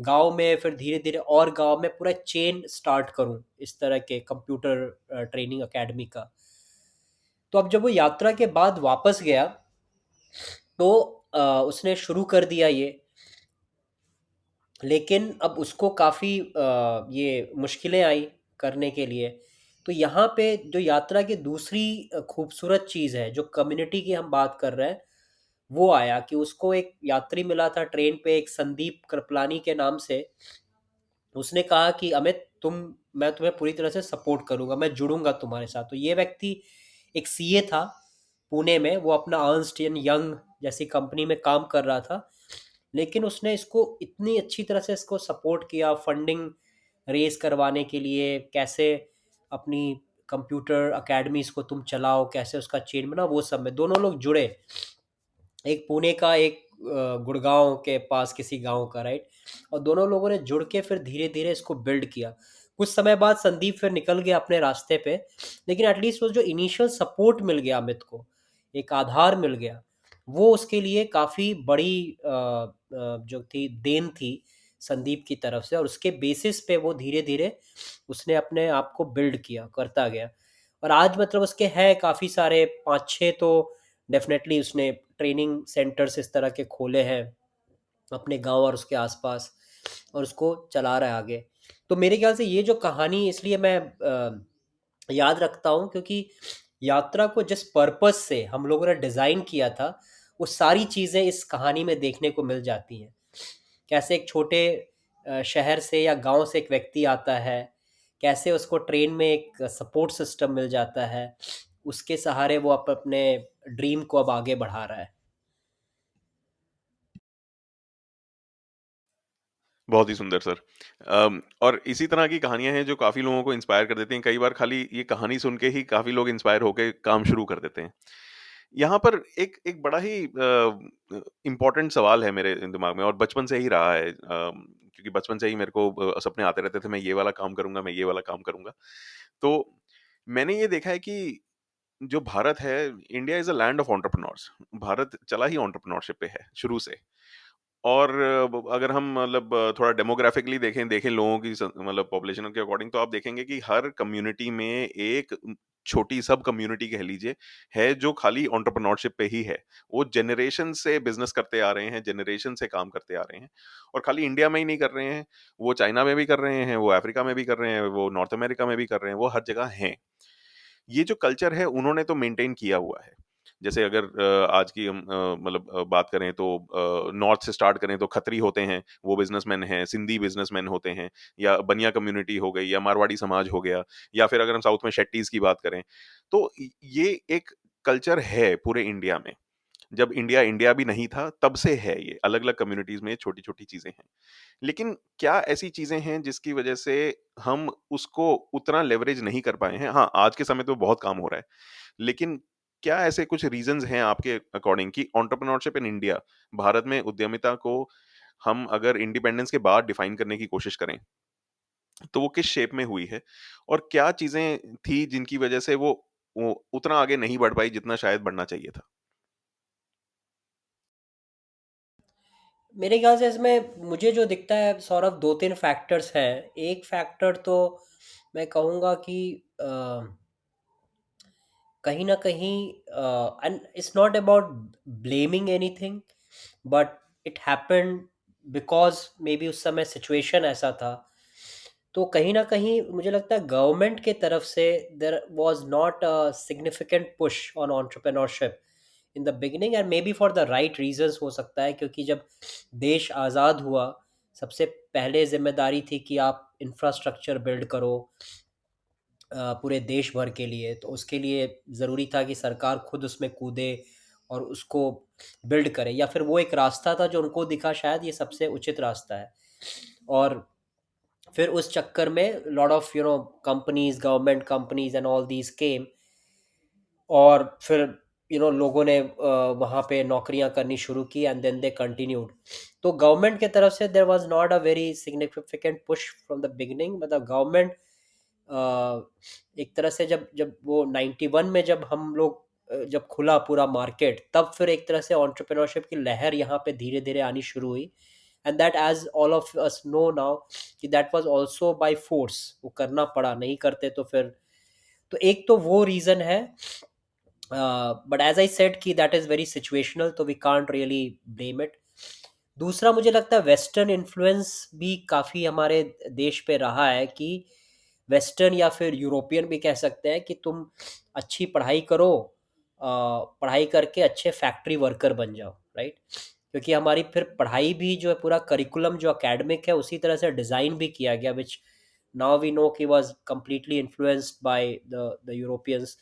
Speaker 2: गांव में फिर धीरे धीरे और गांव में पूरा चेन स्टार्ट करूं इस तरह के कंप्यूटर ट्रेनिंग एकेडमी का। तो अब जब वो यात्रा के बाद वापस गया, तो उसने शुरू कर दिया ये, लेकिन अब उसको काफ़ी ये मुश्किलें आई करने के लिए। तो यहाँ पे जो यात्रा की दूसरी खूबसूरत चीज़ है, जो कम्युनिटी की हम बात कर रहे हैं, वो आया कि उसको एक यात्री मिला था ट्रेन पे, एक संदीप कृपलानी के नाम से। उसने कहा कि अमित मैं तुम्हें पूरी तरह से सपोर्ट करूंगा, मैं जुड़ूंगा तुम्हारे साथ। तो ये व्यक्ति एक सीए था पुणे में, वो अपना अर्न्स्ट एंड यंग जैसी कंपनी में काम कर रहा था, लेकिन उसने इसको इतनी अच्छी तरह से इसको सपोर्ट किया, फंडिंग रेज करवाने के लिए, कैसे अपनी कंप्यूटर अकेडमीज को तुम चलाओ, कैसे उसका चेन बना, वो सब में दोनों लोग जुड़े। एक पुणे का, एक गुड़गांव के पास किसी गांव का, राइट। और दोनों लोगों ने जुड़ के फिर धीरे धीरे इसको बिल्ड किया। कुछ समय बाद संदीप फिर निकल गया अपने रास्ते पे, लेकिन एटलीस्ट वो जो इनिशियल सपोर्ट मिल गया अमित को, एक आधार मिल गया, वो उसके लिए काफ़ी बड़ी जो थी देन थी संदीप की तरफ से। और उसके बेसिस पे वो धीरे धीरे उसने अपने आप को बिल्ड किया, करता गया। और आज मतलब उसके हैं काफ़ी सारे, पाँच छः तो डेफिनेटली उसने ट्रेनिंग सेंटर्स इस तरह के खोले हैं अपने गांव और उसके आसपास, और उसको चला रहा है आगे। तो मेरे ख्याल से ये जो कहानी इसलिए मैं याद रखता हूँ, क्योंकि यात्रा को जिस पर्पस से हम लोगों ने डिज़ाइन किया था, वो सारी चीज़ें इस कहानी में देखने को मिल जाती हैं। कैसे एक छोटे शहर से या गांव से एक व्यक्ति आता है, कैसे उसको ट्रेन में एक सपोर्ट सिस्टम मिल जाता है, उसके सहारे वो अपने ड्रीम को अब आगे बढ़ा रहा है।
Speaker 1: बहुत ही सुंदर सर। और इसी तरह की कहानियाँ हैं जो काफ़ी लोगों को इंस्पायर कर देती हैं। कई बार खाली ये कहानी सुन के ही काफ़ी लोग इंस्पायर होके काम शुरू कर देते हैं। यहाँ पर एक एक बड़ा ही इम्पोर्टेंट सवाल है मेरे दिमाग में और बचपन से ही रहा है, क्योंकि बचपन से ही मेरे को सपने आते रहते थे, मैं ये वाला काम करूँगा, मैं ये वाला काम करूँगा। तो मैंने ये देखा है कि जो भारत है, India is a land of entrepreneurs. Bharat चला ही एंटरप्रेन्योरशिप पे है शुरू से। और अगर हम मतलब थोड़ा डेमोग्राफिकली देखें देखें लोगों की मतलब पॉपुलेशन के अकॉर्डिंग, तो आप देखेंगे कि हर कम्युनिटी में एक छोटी सब कम्युनिटी कह लीजिए है जो खाली एंटरप्रेन्योरशिप पे ही है। वो जनरेशन से बिजनेस करते आ रहे हैं, जनरेशन से काम करते आ रहे हैं। और खाली इंडिया में ही नहीं कर रहे हैं, वो चाइना में भी कर रहे हैं, वो अफ्रीका में भी कर रहे हैं, वो नॉर्थ अमेरिका में भी कर रहे हैं, वो हर जगह हैं। ये जो कल्चर है उन्होंने तो मेंटेन किया हुआ है। जैसे अगर आज की हम मतलब बात करें तो नॉर्थ से स्टार्ट करें तो खत्री होते हैं, वो बिजनेसमैन हैं, सिंधी बिजनेसमैन होते हैं, या बनिया कम्युनिटी हो गई, या मारवाड़ी समाज हो गया, या फिर अगर हम साउथ में शेट्टीज की बात करें, तो ये एक कल्चर है पूरे इंडिया में। जब इंडिया इंडिया भी नहीं था तब से है, ये अलग अलग कम्युनिटीज में छोटी छोटी चीजें हैं। लेकिन क्या ऐसी चीजें हैं जिसकी वजह से हम उसको उतना लेवरेज नहीं कर पाए हैं? हाँ, आज के समय तो बहुत काम हो रहा है, लेकिन क्या ऐसे कुछ रीजंस हैं आपके अकॉर्डिंग कि एंटरप्रेन्योरशिप इन इंडिया, भारत में उद्यमिता को हम अगर इंडिपेंडेंस के बाद डिफाइन करने की कोशिश करें, तो वो किस शेप में हुई है? और क्या चीजें थी जिनकी वजह से वो उतना आगे नहीं बढ़ पाई जितना शायद बढ़ना चाहिए था?
Speaker 2: मेरे ख्याल से इसमें मुझे जो दिखता है सौरभ, दो तीन फैक्टर्स हैं। एक फैक्टर तो मैं कहूँगा कि कहीं ना कहीं, and it's not about blaming anything, but it happened because may be उस समय सिचुएशन ऐसा था। तो कहीं ना कहीं मुझे लगता है गवर्नमेंट के तरफ से there was not a significant push on entrepreneurship in the beginning, and may be for the right reasons हो सकता है। क्योंकि जब देश आज़ाद हुआ, सबसे पहले जिम्मेदारी थी कि आप इंफ्रास्ट्रक्चर बिल्ड करो पूरे देश भर के लिए। तो उसके लिए ज़रूरी था कि सरकार खुद उसमें कूदे और उसको बिल्ड करे, या फिर वो एक रास्ता था जो उनको दिखा शायद ये सबसे उचित रास्ता है। और फिर उस चक्कर में lot of companies, government companies and all these came, और फिर लोगों ने वहाँ पे नौकरियां करनी शुरू की, एंड देन दे कंटिन्यूड। तो गवर्नमेंट के तरफ से there was not a very significant push from the beginning. मतलब गवर्नमेंट एक तरह से जब जब वो 91 में जब हम लोग जब खुला पूरा मार्केट, तब फिर एक तरह से एंटरप्रेन्योरशिप की लहर यहाँ पे धीरे धीरे आनी शुरू हुई। And that, as all of us know now, कि that was also by force, वो करना पड़ा, नहीं करते तो फिर। तो एक तो वो रीज़न है, बट एज आई सेड कि दैट इज़ वेरी सिचुएशनल, तो we can't really blame it. दूसरा मुझे लगता है वेस्टर्न इन्फ्लुएंस भी काफ़ी हमारे देश पे रहा है, कि वेस्टर्न या फिर यूरोपियन भी कह सकते हैं कि तुम अच्छी पढ़ाई करो, पढ़ाई करके अच्छे फैक्ट्री वर्कर बन जाओ, राइट। क्योंकि हमारी फिर पढ़ाई भी जो है, पूरा करिकुलम जो एकेडमिक है उसी तरह से डिज़ाइन भी किया गया, विच नाउ वी नो कि was completely influenced by the Europeans.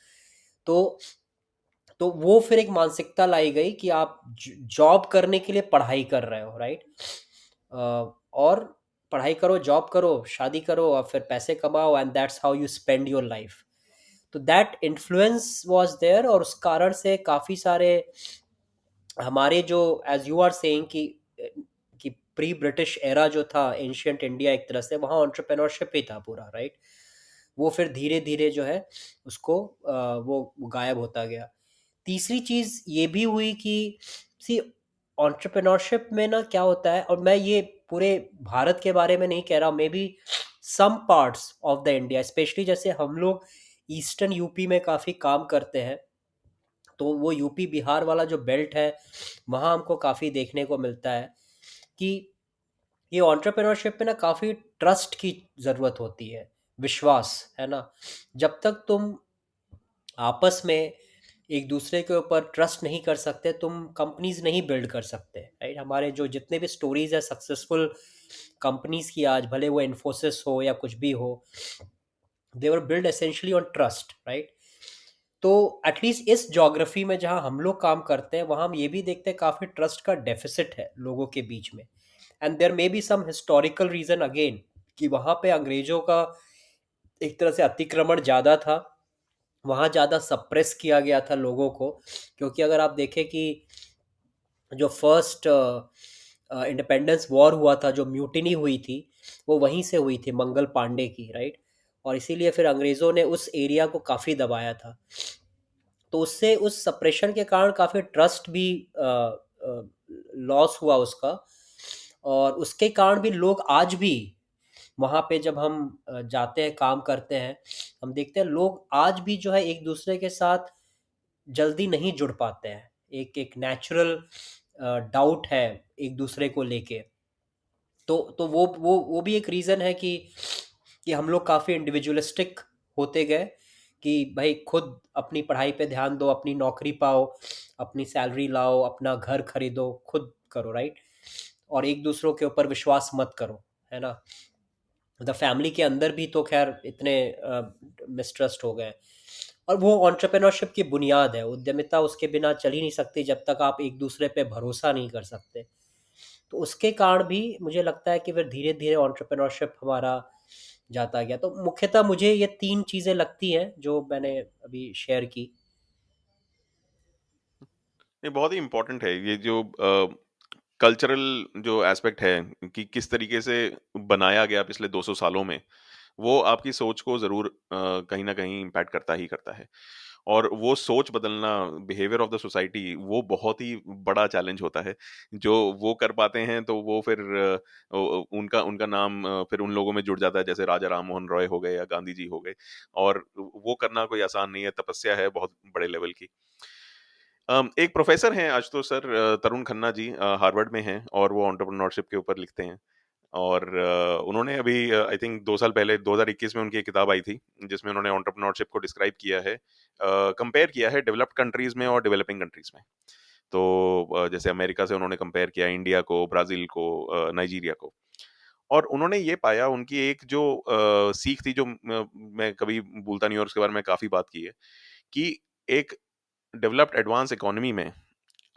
Speaker 2: तो वो फिर एक मानसिकता लाई गई कि आप जॉब करने के लिए पढ़ाई कर रहे हो, राइट। और पढ़ाई करो, जॉब करो, शादी करो, और फिर पैसे कमाओ, and that's how you spend your life. तो दैट इन्फ्लुएंस वाज देयर, और उस कारण से काफ़ी सारे हमारे जो, एज यू आर सेइंग कि प्री ब्रिटिश एरा जो था एंशियंट इंडिया, एक तरह से वहाँ एंटरप्रेन्योरशिप ही था पूरा, राइट? वो फिर धीरे धीरे जो है उसको वो गायब होता गया। तीसरी चीज़ ये भी हुई कि सी एंटरप्रेन्योरशिप में ना क्या होता है, और मैं ये पूरे भारत के बारे में नहीं कह रहा, may be some parts of the India, especially जैसे हम लोग ईस्टर्न यूपी में काफ़ी काम करते हैं, तो वो यूपी बिहार वाला जो बेल्ट है वहाँ हमको काफ़ी देखने को मिलता है कि ये एंटरप्रेन्योरशिप में ना काफ़ी ट्रस्ट की ज़रूरत होती है, विश्वास, है ना? जब तक तुम आपस में एक दूसरे के ऊपर ट्रस्ट नहीं कर सकते, तुम कंपनीज नहीं बिल्ड कर सकते, राइट? हमारे जो जितने भी स्टोरीज है सक्सेसफुल कंपनीज की, आज भले वो इन्फोसिस हो या कुछ भी हो, they were build essentially on trust, right? तो एटलीस्ट इस ज्योग्राफी में जहाँ हम लोग काम करते हैं वहाँ हम ये भी देखते हैं काफ़ी ट्रस्ट का डेफिसिट है लोगों के बीच में। And there may B some historical reason again कि वहाँ पे अंग्रेज़ों का एक तरह से अतिक्रमण ज़्यादा था, वहाँ ज़्यादा सप्रेस किया गया था लोगों को। क्योंकि अगर आप देखें कि जो फर्स्ट इंडिपेंडेंस वॉर हुआ था, जो म्यूटिनी हुई थी, वो वहीं से हुई थी, मंगल पांडे की, राइट? और इसीलिए फिर अंग्रेज़ों ने उस एरिया को काफ़ी दबाया था। तो उससे, उस सप्रेशन के कारण काफ़ी ट्रस्ट भी लॉस हुआ उसका। और उसके कारण भी लोग आज भी वहाँ पे जब हम जाते हैं, काम करते हैं, हम देखते हैं लोग आज भी जो है एक दूसरे के साथ जल्दी नहीं जुड़ पाते हैं। एक एक नेचुरल डाउट है एक दूसरे को लेके। तो वो भी एक रीज़न है कि हम लोग काफ़ी इंडिविजुअलिस्टिक होते गए, कि भाई खुद अपनी पढ़ाई पे ध्यान दो, अपनी नौकरी पाओ, अपनी सैलरी लाओ, अपना घर खरीदो, खुद करो, राइट? और एक दूसरों के ऊपर विश्वास मत करो, है ना? द फैमिली के अंदर भी तो खैर इतने मिसट्रस्ट हो गए। और वो एंटरप्रेन्योरशिप की बुनियाद है, उद्यमिता उसके बिना चल ही नहीं सकती जब तक आप एक दूसरे पे भरोसा नहीं कर सकते। तो उसके कारण भी मुझे लगता है कि फिर धीरे धीरे एंटरप्रेन्योरशिप हमारा जाता गया। तो मुख्यतः मुझे ये तीन चीज़ें लगती हैं जो मैंने अभी शेयर की।
Speaker 1: ये बहुत ही इम्पोर्टेंट है, ये जो कल्चरल जो एस्पेक्ट है कि किस तरीके से बनाया गया पिछले 200 सालों में, वो आपकी सोच को ज़रूर कहीं न कहीं इम्पैक्ट करता ही करता है। और वो सोच बदलना, बिहेवियर ऑफ द सोसाइटी, वो बहुत ही बड़ा चैलेंज होता है। जो वो कर पाते हैं तो वो फिर उनका उनका नाम फिर उन लोगों में जुड़ जाता है, जैसे राजा राम मोहन रॉय हो गए या गांधी जी हो गए। और वो करना कोई आसान नहीं है, तपस्या है बहुत बड़े लेवल की। एक प्रोफ़ेसर हैं आशुतोष सर, तरुण खन्ना जी, हार्वर्ड में हैं और वो एंटरप्रेन्योरशिप के ऊपर लिखते हैं। और उन्होंने अभी आई थिंक 2 साल पहले 2021 में उनकी एक किताब आई थी, जिसमें उन्होंने एंटरप्रेन्योरशिप को डिस्क्राइब किया है, कंपेयर किया है डेवलप्ड कंट्रीज़ में और डेवलपिंग कंट्रीज़ में। तो जैसे अमेरिका से उन्होंने कंपेयर किया इंडिया को, ब्राज़ील को, नाइजीरिया को। और उन्होंने ये पाया, उनकी एक जो सीख थी जो मैं कभी भूलता नहीं और उसके बारे में काफ़ी बात की है, कि एक डेवलप्ड एडवांस इकोनॉमी में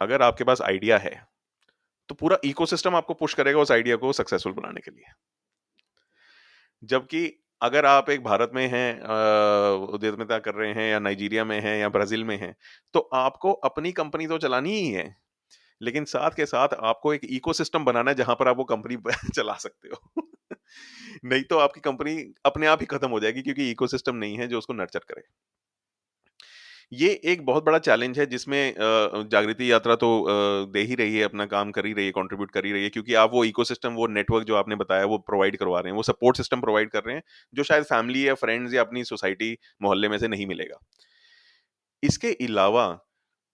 Speaker 1: अगर आपके पास आइडिया है, तो पूरा इकोसिस्टम आपको पुश करेगा उस आइडिया को सक्सेसफुल बनाने के लिए। जबकि अगर आप एक भारत में हैं, उद्यमिता कर रहे हैं या नाइजीरिया में हैं या ब्राज़ील में हैं, तो आपको अपनी कंपनी तो चलानी ही है, लेकिन साथ के साथ आपको एक इकोसिस्टम बनाना है जहाँ पर आप वो कंपनी चला सकते हो। नहीं तो आपकी कंपनी अपने आप ही खत्म हो जाएगी, क्योंकि इकोसिस्टम नहीं है जो उसको नर्चर करे। ये एक बहुत बड़ा चैलेंज है जिसमें जागृति यात्रा तो दे ही रही है, अपना काम कर ही रही है, कंट्रीब्यूट कर ही रही है, क्योंकि आप वो इकोसिस्टम, वो नेटवर्क जो आपने बताया वो प्रोवाइड करवा रहे हैं, वो सपोर्ट सिस्टम प्रोवाइड कर रहे हैं, जो शायद फैमिली या फ्रेंड्स या अपनी सोसाइटी, मोहल्ले में से नहीं मिलेगा। इसके अलावा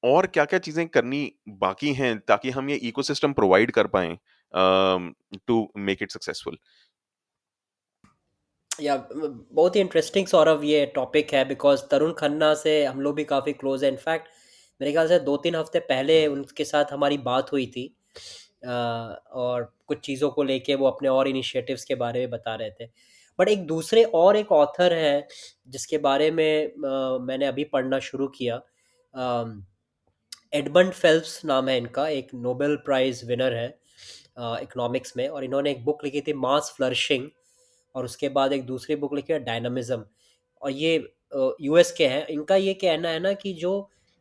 Speaker 1: और क्या-क्या चीज़ें करनी बाकी हैं ताकि हम ये इकोसिस्टम प्रोवाइड कर पाएँ टू मेक इट सक्सेसफुल?
Speaker 2: या बहुत ही इंटरेस्टिंग सौरभ ये टॉपिक है, बिकॉज तरुण खन्ना से हम लोग भी काफ़ी क्लोज है। इनफैक्ट मेरे ख्याल से 2-3 हफ्ते पहले उनके साथ हमारी बात हुई थी। और कुछ चीज़ों को लेके वो अपने और इनिशिएटिव्स के बारे में बता रहे थे। बट एक दूसरे और एक ऑथर हैं जिसके बारे में मैंने अभी पढ़ना शुरू किया। एडमंड फेल्प्स नाम है इनका, एक नोबेल प्राइज़ विनर है इकोनॉमिक्स में, और इन्होंने एक बुक लिखी थी मास फ्लरिशिंग, और उसके बाद एक दूसरी बुक लिखी है डायनामिज्म। और ये यूएस के हैं। इनका ये कहना है ना कि जो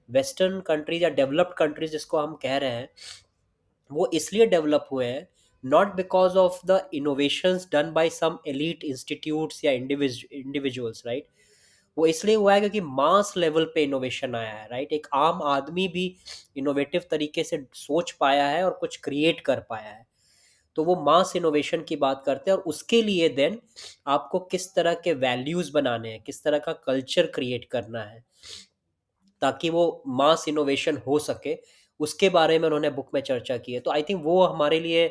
Speaker 2: वेस्टर्न कंट्रीज या डेवलप्ड कंट्रीज जिसको हम कह रहे हैं, वो इसलिए डेवलप हुए हैं not because of the innovations done by some elite institutes या इंडिविजुअल्स, राइट। वो इसलिए हुआ है क्योंकि मास लेवल पे इनोवेशन आया है, राइट। एक आम आदमी भी इनोवेटिव तरीके से सोच पाया है और कुछ क्रिएट कर पाया है। तो वो मास इनोवेशन की बात करते हैं, और उसके लिए देन आपको किस तरह के वैल्यूज बनाने हैं, किस तरह का कल्चर क्रिएट करना है ताकि वो मास इनोवेशन हो सके, उसके बारे में उन्होंने बुक में चर्चा की है। तो आई थिंक वो हमारे लिए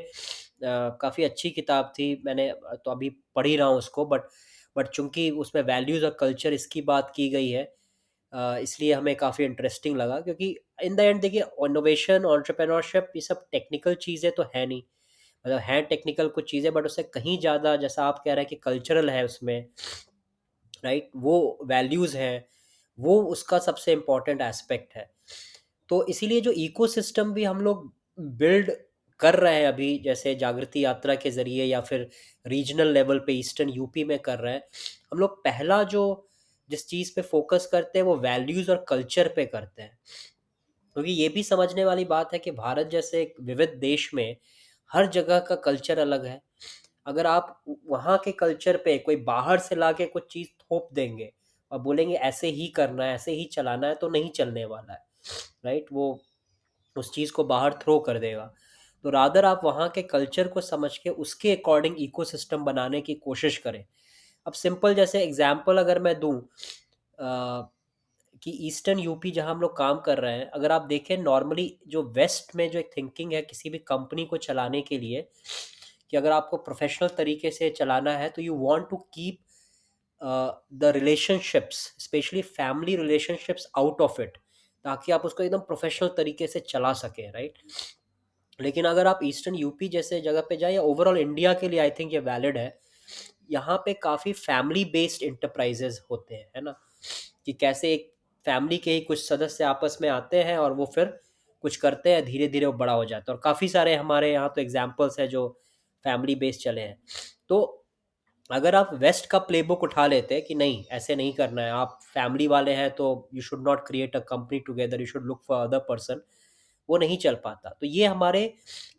Speaker 2: काफ़ी अच्छी किताब थी। मैंने तो अभी पढ़ ही रहा हूँ उसको, बट चूंकि उसमें वैल्यूज़ और कल्चर इसकी बात की गई है, इसलिए हमें काफ़ी इंटरेस्टिंग लगा। क्योंकि इन द एंड देखिए, इनोवेशन, एंटरप्रेन्योरशिप, ये सब टेक्निकल चीज़ें तो है नहीं। मतलब है टेक्निकल कुछ चीज़ें, बट उससे कहीं ज़्यादा, जैसा आप कह रहे हैं कि कल्चरल है उसमें, राइट, वो वैल्यूज़ हैं, वो उसका सबसे इम्पोर्टेंट एस्पेक्ट है। तो इसीलिए जो इकोसिस्टम भी हम लोग बिल्ड कर रहे हैं अभी, जैसे जागृति यात्रा के ज़रिए या फिर रीजनल लेवल पे ईस्टर्न यूपी में कर रहे हैं, हम लोग पहला जो जिस चीज़ पे फोकस करते हैं वो वैल्यूज़ और कल्चर पे करते हैं। क्योंकि ये भी समझने वाली बात है कि भारत जैसे एक विविध देश में हर जगह का कल्चर अलग है। अगर आप वहाँ के कल्चर पे कोई बाहर से लाके कुछ चीज़ थोप देंगे और बोलेंगे ऐसे ही करना है, ऐसे ही चलाना है, तो नहीं चलने वाला है, राइट। वो उस चीज़ को बाहर थ्रो कर देगा। तो रादर आप वहाँ के कल्चर को समझ के उसके अकॉर्डिंग इकोसिस्टम बनाने की कोशिश करें। अब सिंपल जैसे एग्जांपल अगर मैं दूं, कि ईस्टर्न यूपी जहां हम लोग काम कर रहे हैं, अगर आप देखें नॉर्मली जो वेस्ट में जो एक थिंकिंग है किसी भी कंपनी को चलाने के लिए, कि अगर आपको प्रोफेशनल तरीके से चलाना है तो you want to keep the relationships, especially family relationships, out of it, ताकि आप उसको एकदम प्रोफेशनल तरीके से चला सकें, राइट। लेकिन अगर आप ईस्टर्न यूपी जैसे जगह पे जाए, या ओवरऑल इंडिया के लिए आई थिंक ये वैलिड है, यहाँ पे काफ़ी फैमिली बेस्ड इंटरप्राइजेज होते हैं, है ना। कि कैसे एक फैमिली के ही कुछ सदस्य आपस में आते हैं और वो फिर कुछ करते हैं, धीरे धीरे वो बड़ा हो जाता है। और काफ़ी सारे हमारे यहाँ तो एग्जाम्पल्स हैं जो फैमिली बेस्ड चले हैं। तो अगर आप वेस्ट का प्लेबुक उठा लेते हैं कि नहीं ऐसे नहीं करना है, आप फैमिली वाले हैं तो you should not create a company together, you should look for other person, वो नहीं चल पाता। तो ये हमारे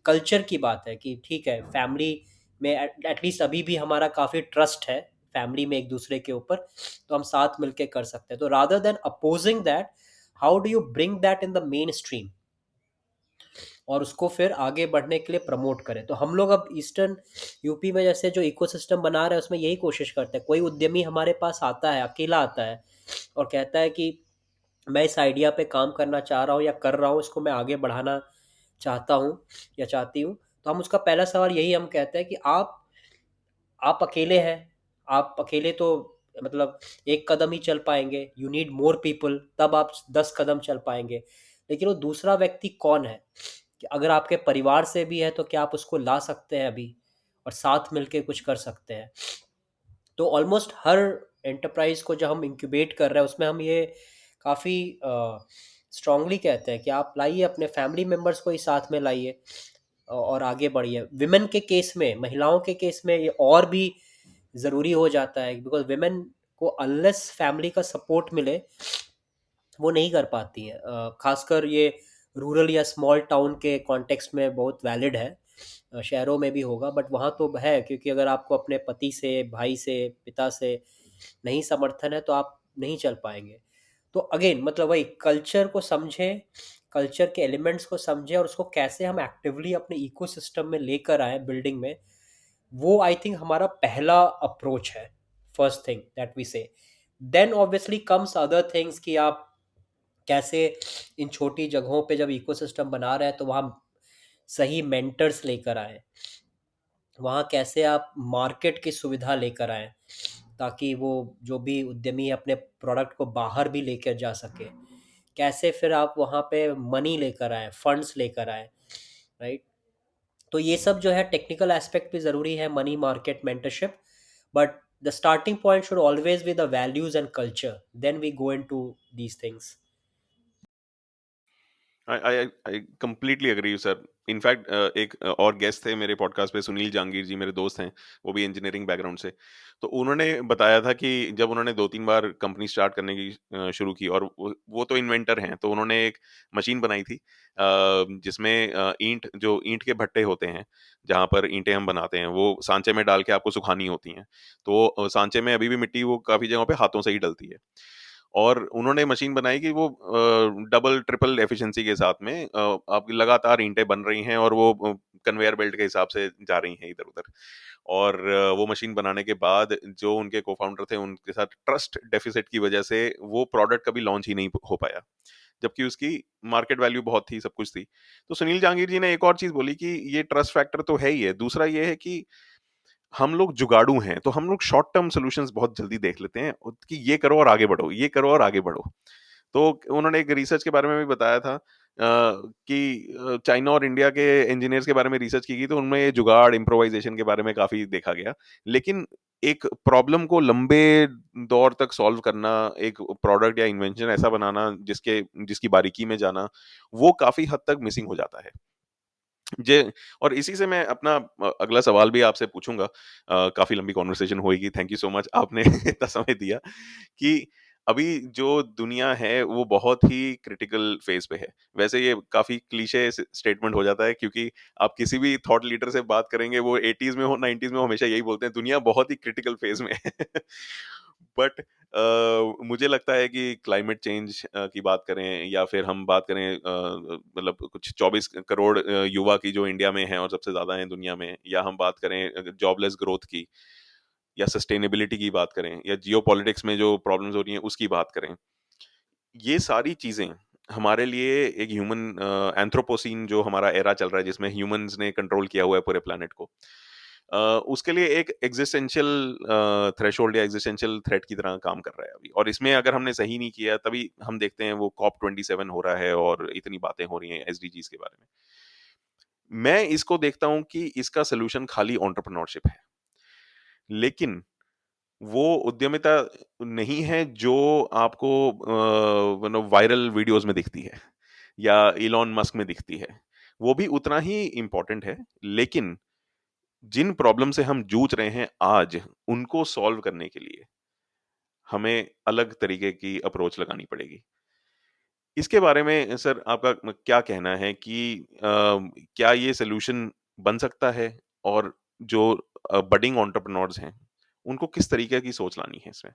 Speaker 2: कल्चर की बात है कि ठीक है, फैमिली में एटलीस्ट अभी भी हमारा काफ़ी ट्रस्ट है फैमिली में एक दूसरे के ऊपर, तो हम साथ मिलके कर सकते हैं। तो rather than opposing that, how do you bring that in the main stream और उसको फिर आगे बढ़ने के लिए प्रमोट करें। तो हम लोग अब ईस्टर्न यूपी में जैसे जो इकोसिस्टम बना रहे हैं उसमें यही कोशिश करते हैं। कोई उद्यमी हमारे पास आता है, अकेला आता है और कहता है कि मैं इस आइडिया पे काम करना चाह रहा हूँ या कर रहा हूँ, इसको मैं आगे बढ़ाना चाहता हूँ या चाहती हूँ, तो हम उसका पहला सवाल यही हम कहते हैं कि आप अकेले हैं, आप अकेले तो मतलब एक कदम ही चल पाएंगे, यू नीड मोर पीपल, तब आप 10 कदम चल पाएंगे। लेकिन वो दूसरा व्यक्ति कौन है, कि अगर आपके परिवार से भी है तो क्या आप उसको ला सकते हैं अभी और साथ मिलके कुछ कर सकते हैं। तो ऑलमोस्ट हर एंटरप्राइज को जो हम इंक्यूबेट कर रहे हैं उसमें हम ये काफ़ी स्ट्रांगली कहते हैं कि आप लाइए अपने फैमिली मेम्बर्स को ही साथ में लाइए और आगे बढ़िए। विमेन के केस में, महिलाओं के केस में ये और भी ज़रूरी हो जाता है, बिकॉज विमेन को अनलेस फैमिली का सपोर्ट मिले वो नहीं कर पाती हैं। खासकर ये रूरल या स्मॉल टाउन के कॉन्टेक्स्ट में बहुत वैलिड है। शहरों में भी होगा बट वहाँ तो है, क्योंकि अगर आपको अपने पति से, भाई से, पिता से नहीं समर्थन है तो आप नहीं चल पाएंगे। तो अगेन मतलब वही कल्चर को समझें, कल्चर के एलिमेंट्स को समझें और उसको कैसे हम एक्टिवली अपने इकोसिस्टम में लेकर आए बिल्डिंग में, वो आई थिंक हमारा पहला अप्रोच है, first thing that we say. Then obviously comes other things कि आप कैसे इन छोटी जगहों पे जब इकोसिस्टम बना रहे हैं तो वहाँ सही मेंटर्स लेकर आए, वहाँ कैसे आप मार्केट की सुविधा लेकर आए ताकि वो जो भी उद्यमी है अपने प्रोडक्ट को बाहर भी लेकर जा सके, कैसे फिर आप वहाँ पे मनी लेकर आए, फंड्स लेकर आए, राइट। तो ये सब जो है टेक्निकल एस्पेक्ट भी ज़रूरी है, money, market, mentorship, but the starting point should always be the values and culture, then we go into these things.
Speaker 1: I I I completely agree sir. In fact एक और गेस्ट थे मेरे podcast पे, सुनील जहांगीर जी, मेरे दोस्त हैं, वो भी इंजीनियरिंग बैकग्राउंड से। तो उन्होंने बताया था कि जब उन्होंने 2-3 बार कंपनी स्टार्ट करने की शुरू की, और वो तो इन्वेंटर हैं, तो उन्होंने एक मशीन बनाई थी जिसमें ईंट के भट्टे होते हैं, जहाँ पर ईंटें हम बनाते हैं, वो सांचे में डाल के आपको सुखानी होती हैं। तो सांचे में अभी भी मिट्टी वो काफ़ी जगहों पे हाथों से ही डलती है। और उन्होंने मशीन बनाई कि वो डबल ट्रिपल एफिशिएंसी के साथ में आपकी लगातार ईंटें बन रही हैं, और वो कन्वेयर बेल्ट के हिसाब से जा रही हैं इधर-उधर। और वो मशीन बनाने के बाद जो उनके को-फाउंडर थे, उनके साथ ट्रस्ट डेफिसिट की वजह से वो प्रोडक्ट कभी लॉन्च ही नहीं हो पाया। जबकि उसकी मार्केट वैल्यू बहुत थी, सब कुछ थी। तो सुनील जहांगीर जी ने एक और चीज़ बोली कि ये ट्रस्ट फैक्टर तो है ही है, दूसरा ये है कि हम लोग जुगाड़ू हैं, तो हम लोग शॉर्ट टर्म सॉल्यूशंस बहुत जल्दी देख लेते हैं कि ये करो और आगे बढ़ो, ये करो और आगे बढ़ो। तो उन्होंने एक रिसर्च के बारे में भी बताया था कि चाइना और इंडिया के इंजीनियर्स के बारे में रिसर्च की गई, तो उनमें ये जुगाड़, इम्प्रोवाइज़ेशन के बारे में काफ़ी देखा गया। लेकिन एक प्रॉब्लम को लंबे दौर तक सॉल्व करना, एक प्रोडक्ट या इन्वेंशन ऐसा बनाना जिसकी बारीकी में जाना, वो काफ़ी हद तक मिसिंग हो जाता है। जे और इसी से मैं अपना अगला सवाल भी आपसे पूछूँगा। काफ़ी लंबी कन्वर्सेशन होएगी, थैंक यू सो मच आपने इतना समय दिया। कि अभी जो दुनिया है वो बहुत ही क्रिटिकल फेज़ पे है। वैसे ये काफ़ी क्लीशे स्टेटमेंट हो जाता है, क्योंकि आप किसी भी थॉट लीडर से बात करेंगे, वो 80s में हो, 90s में हो, हमेशा यही बोलते हैं, दुनिया बहुत ही क्रिटिकल फेज़ में है। बट मुझे लगता है कि क्लाइमेट चेंज की बात करें, या फिर हम बात करें मतलब कुछ 24 करोड़ युवा की जो इंडिया में हैं और सबसे ज़्यादा हैं दुनिया में, या हम बात करें जॉबलेस ग्रोथ की, या सस्टेनेबिलिटी की बात करें, या जियोपॉलिटिक्स में जो प्रॉब्लम्स हो रही हैं उसकी बात करें। ये सारी चीज़ें हमारे लिए एक ह्यूमन एंथ्रोपोसीन जो हमारा एरा चल रहा है, जिसमें ह्यूमंस ने कंट्रोल किया हुआ है पूरे प्लैनेट को। अ, उसके लिए एक एग्जिस्टेंशियल थ्रेशोल्ड या एग्जिस्टेंशियल थ्रेट की तरह काम कर रहा है अभी, और इसमें अगर हमने सही नहीं किया, तभी हम देखते हैं वो कॉप 27 हो रहा है और इतनी बातें हो रही हैं एसडीजीज के बारे में। मैं इसको देखता हूँ कि इसका सोल्यूशन खाली एंटरप्रेन्योरशिप है, लेकिन वो उद्यमिता नहीं है जो आपको वायरल वीडियोस में दिखती है, या इलॉन मस्क में दिखती है। वो भी उतना ही इम्पोर्टेंट है, लेकिन जिन प्रॉब्लम से हम जूझ रहे हैं आज, उनको सॉल्व करने के लिए हमें अलग तरीके की अप्रोच लगानी पड़ेगी। इसके बारे में सर आपका क्या कहना है कि क्या ये सॉल्यूशन बन सकता है? और जो बडिंग एंटरप्रेन्योर्स हैं, उनको किस तरीके की सोच लानी है इसमें?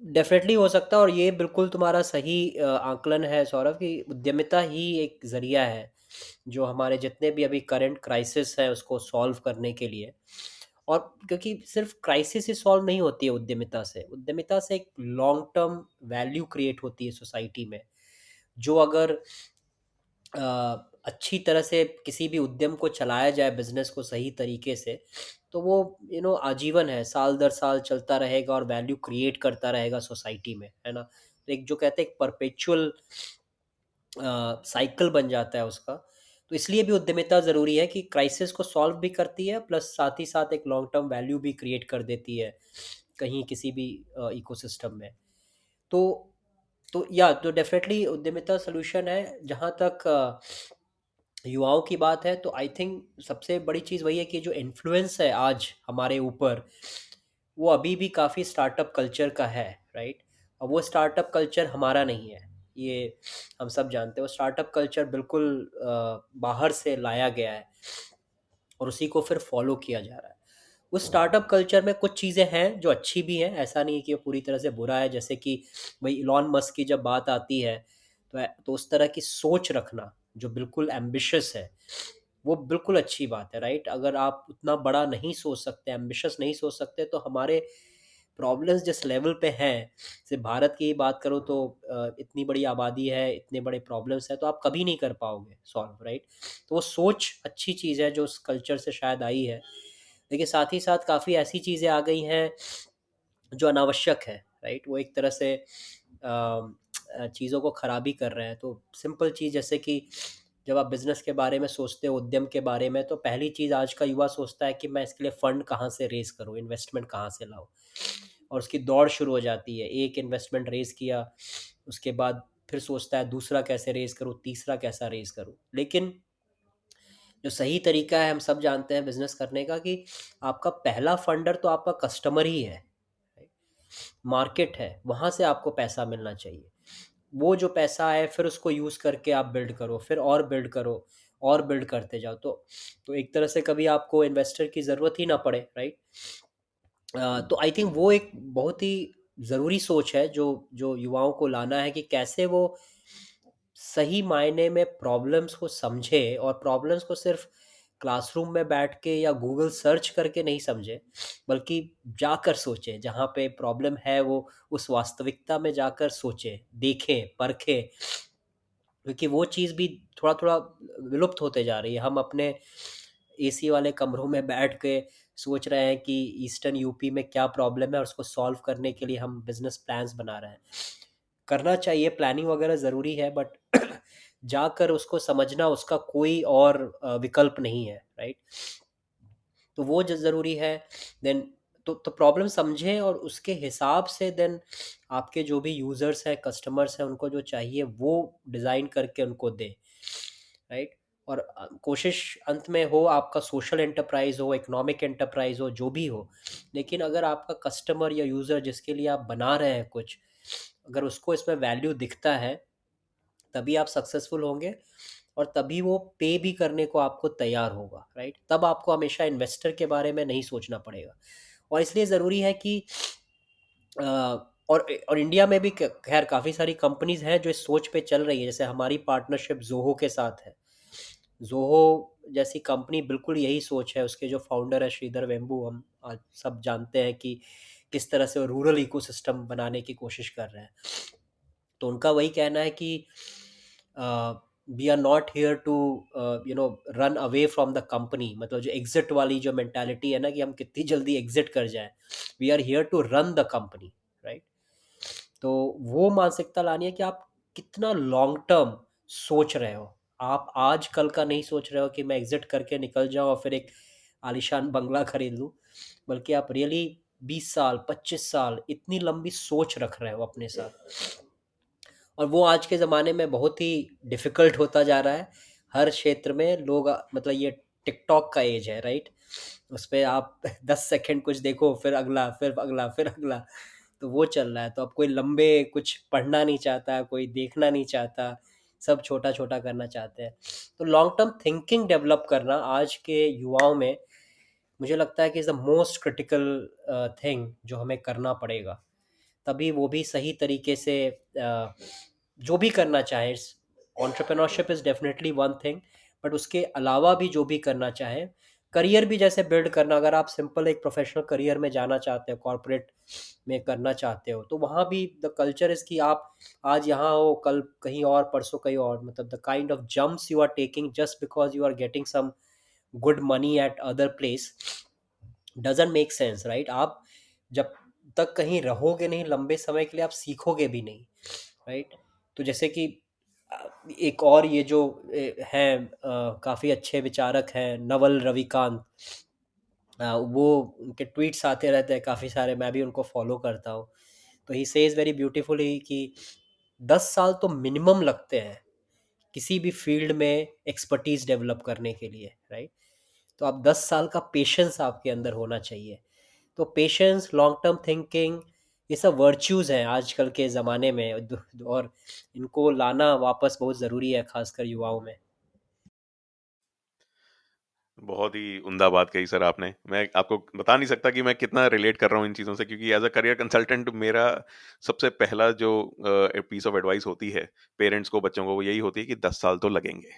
Speaker 2: डेफ़िनेटली हो सकता है, और ये बिल्कुल तुम्हारा सही आकलन है सौरभ, कि उद्यमिता ही एक ज़रिया है, जो हमारे जितने भी अभी करंट क्राइसिस है उसको सॉल्व करने के लिए। और क्योंकि सिर्फ़ क्राइसिस ही सॉल्व नहीं होती है उद्यमिता से एक लॉन्ग टर्म वैल्यू क्रिएट होती है सोसाइटी में। जो अगर अच्छी तरह से किसी भी उद्यम को चलाया जाए, बिज़नेस को सही तरीके से, तो वो आजीवन है, साल दर साल चलता रहेगा और वैल्यू क्रिएट करता रहेगा सोसाइटी में, है ना? तो एक जो कहते हैं एक परपेचुअल साइकिल बन जाता है उसका। तो इसलिए भी उद्यमिता ज़रूरी है कि क्राइसिस को सॉल्व भी करती है, प्लस साथ ही साथ एक लॉन्ग टर्म वैल्यू भी क्रिएट कर देती है, कहीं किसी भी इकोसिस्टम में। तो तो डेफ़िनेटली उद्यमिता सॉल्यूशन है। जहाँ तक युवाओं की बात है, तो आई थिंक सबसे बड़ी चीज़ वही है कि जो इन्फ्लुएंस है आज हमारे ऊपर, वो अभी भी काफ़ी स्टार्टअप कल्चर का है, राइट? और वो स्टार्टअप कल्चर हमारा नहीं है, ये हम सब जानते हैं। वो स्टार्टअप कल्चर बिल्कुल बाहर से लाया गया है, और उसी को फिर फॉलो किया जा रहा है। उस स्टार्टअप कल्चर में कुछ चीज़ें हैं जो अच्छी भी हैं, ऐसा नहीं है कि वो पूरी तरह से बुरा है। जैसे कि वही इलॉन मस्क की जब बात आती है, तो उस तरह की सोच रखना जो बिल्कुल एम्बिशियस है, वो बिल्कुल अच्छी बात है, राइट? अगर आप उतना बड़ा नहीं सोच सकते, एम्बिशियस नहीं सोच सकते, तो हमारे प्रॉब्लम्स जिस लेवल पे हैं, सिर्फ भारत की ही बात करो तो इतनी बड़ी आबादी है, इतने बड़े प्रॉब्लम्स हैं, तो आप कभी नहीं कर पाओगे सॉल्व, राइट? तो वो सोच अच्छी चीज़ है जो उस कल्चर से शायद आई है। लेकिन साथ ही साथ काफ़ी ऐसी चीज़ें आ गई हैं जो अनावश्यक है, राइट? वो एक तरह से चीज़ों को ख़राबी कर रहे हैं। तो सिंपल चीज़, जैसे कि जब आप बिज़नेस के बारे में सोचते हो, उद्यम के बारे में, तो पहली चीज़ आज का युवा सोचता है कि मैं इसके लिए फ़ंड कहाँ से रेज़ करूँ, इन्वेस्टमेंट कहाँ से लाऊँ? और उसकी दौड़ शुरू हो जाती है। एक इन्वेस्टमेंट रेज़ किया, उसके बाद फिर सोचता है दूसरा कैसे रेज़ करूँ, तीसरा कैसा रेज़ करूँ। लेकिन जो सही तरीका है हम सब जानते हैं बिज़नेस करने का कि आपका पहला फंडर तो आपका कस्टमर ही है, मार्केट है, वहाँ से आपको पैसा मिलना चाहिए। वो जो पैसा है फिर उसको यूज़ करके आप बिल्ड करो, फिर और बिल्ड करो, और बिल्ड करते जाओ। तो एक तरह से कभी आपको इन्वेस्टर की ज़रूरत ही ना पड़े, राइट? तो आई थिंक वो एक बहुत ही ज़रूरी सोच है जो जो युवाओं को लाना है कि कैसे वो सही मायने में प्रॉब्लम्स को समझे, और प्रॉब्लम्स को सिर्फ क्लासरूम में बैठ के या गूगल सर्च करके नहीं समझे, बल्कि जाकर सोचे जहाँ पे प्रॉब्लम है, वो उस वास्तविकता में जाकर सोचे, देखें, परखें। क्योंकि वो चीज़ भी थोड़ा थोड़ा विलुप्त होते जा रही है। हम अपने एसी वाले कमरों में बैठ के सोच रहे हैं कि ईस्टर्न यूपी में क्या प्रॉब्लम है, और उसको सॉल्व करने के लिए हम बिजनेस प्लान्स बना रहे हैं। करना चाहिए, प्लानिंग वगैरह ज़रूरी है, बट जाकर उसको समझना, उसका कोई और विकल्प नहीं है, राइट? तो वो जो ज़रूरी है। देन तो प्रॉब्लम समझें और उसके हिसाब से देन आपके जो भी यूज़र्स हैं, कस्टमर्स हैं, उनको जो चाहिए वो डिज़ाइन करके उनको दें, राइट? और कोशिश अंत में हो आपका सोशल एंटरप्राइज हो, इकोनॉमिक एंटरप्राइज हो, जो भी हो, लेकिन अगर आपका कस्टमर या यूज़र जिसके लिए आप बना रहे हैं कुछ, अगर उसको इसमें वैल्यू दिखता है, तभी आप सक्सेसफुल होंगे, और तभी वो पे भी करने को आपको तैयार होगा, राइट? तब आपको हमेशा इन्वेस्टर के बारे में नहीं सोचना पड़ेगा। और इसलिए ज़रूरी है कि अ, और इंडिया में भी खैर काफ़ी सारी कंपनीज हैं जो इस सोच पे चल रही है। जैसे हमारी पार्टनरशिप जोहो के साथ है। जोहो जैसी कंपनी बिल्कुल यही सोच है। उसके जो फाउंडर है श्रीधर वेम्बू, हम आज सब जानते हैं कि किस तरह से वो रूरल इकोसिस्टम बनाने की कोशिश कर रहे हैं। तो उनका वही कहना है कि we are not here to run away from the company. मतलब जो एग्जिट वाली जो मेंटालिटी है ना, कि हम कितनी जल्दी एग्जिट कर जाएं, we are here to run the company, right? तो वो मानसिकता लानी है कि आप कितना लॉन्ग टर्म सोच रहे हो। आप आज कल का नहीं सोच रहे हो कि मैं एग्जिट करके निकल जाऊं और फिर एक आलीशान बंगला खरीद लूं, बल्कि आप रियली 20 साल, 25 साल इतनी लंबी सोच रख रहे हो अपने साथ। और वो आज के ज़माने में बहुत ही डिफ़िकल्ट होता जा रहा है। हर क्षेत्र में लोग मतलब ये टिकटॉक का एज है, राइट? उस पे आप 10 सेकंड कुछ देखो, फिर अगला, फिर अगला, फिर अगला। तो वो चल रहा है। तो अब कोई लंबे कुछ पढ़ना नहीं चाहता, कोई देखना नहीं चाहता, सब छोटा-छोटा करना चाहते हैं। तो लॉन्ग टर्म थिंकिंग डेवलप करना आज के युवाओं में, मुझे लगता है कि is the most critical thing जो हमें करना पड़ेगा। तभी वो भी सही तरीके से जो भी करना चाहे, entrepreneurship is definitely one thing, but उसके अलावा भी जो भी करना चाहे, करियर भी जैसे बिल्ड करना, अगर आप सिंपल एक प्रोफेशनल करियर में जाना चाहते हो, कॉर्पोरेट में करना चाहते हो, तो वहाँ भी द कल्चर इज़ कि आप आज यहाँ हो, कल कहीं और, परसों कहीं और। मतलब the kind of jumps you are taking just because you are getting some good money at other place doesn't make sense, right? आप जब तक कहीं रहोगे नहीं लंबे समय के लिए, आप सीखोगे भी नहीं, राइट? तो जैसे कि एक और ये जो हैं काफ़ी अच्छे विचारक हैं, नवल रविकांत, वो उनके ट्वीट्स आते रहते हैं काफ़ी सारे, मैं भी उनको फॉलो करता हूँ। तो ही सेज वेरी ब्यूटीफुली कि 10 साल तो मिनिमम लगते हैं किसी भी फील्ड में एक्सपर्टीज डेवलप करने के लिए, राइट? तो आप 10 साल का पेशेंस आपके अंदर होना चाहिए। तो पेशेंस, लॉन्ग टर्म थिंकिंग, ये सब वर्च्यूज़ हैं आजकल के ज़माने में, और इनको लाना वापस बहुत ज़रूरी है, खासकर युवाओं में।
Speaker 1: बहुत ही उम्दा बात कही सर आपने। मैं आपको बता नहीं सकता कि मैं कितना रिलेट कर रहा हूँ इन चीज़ों से, क्योंकि एज़ अ करियर कंसल्टेंट मेरा सबसे पहला जो पीस ऑफ एडवाइस होती है पेरेंट्स को, बच्चों को, वो यही होती है कि 10 साल तो लगेंगे।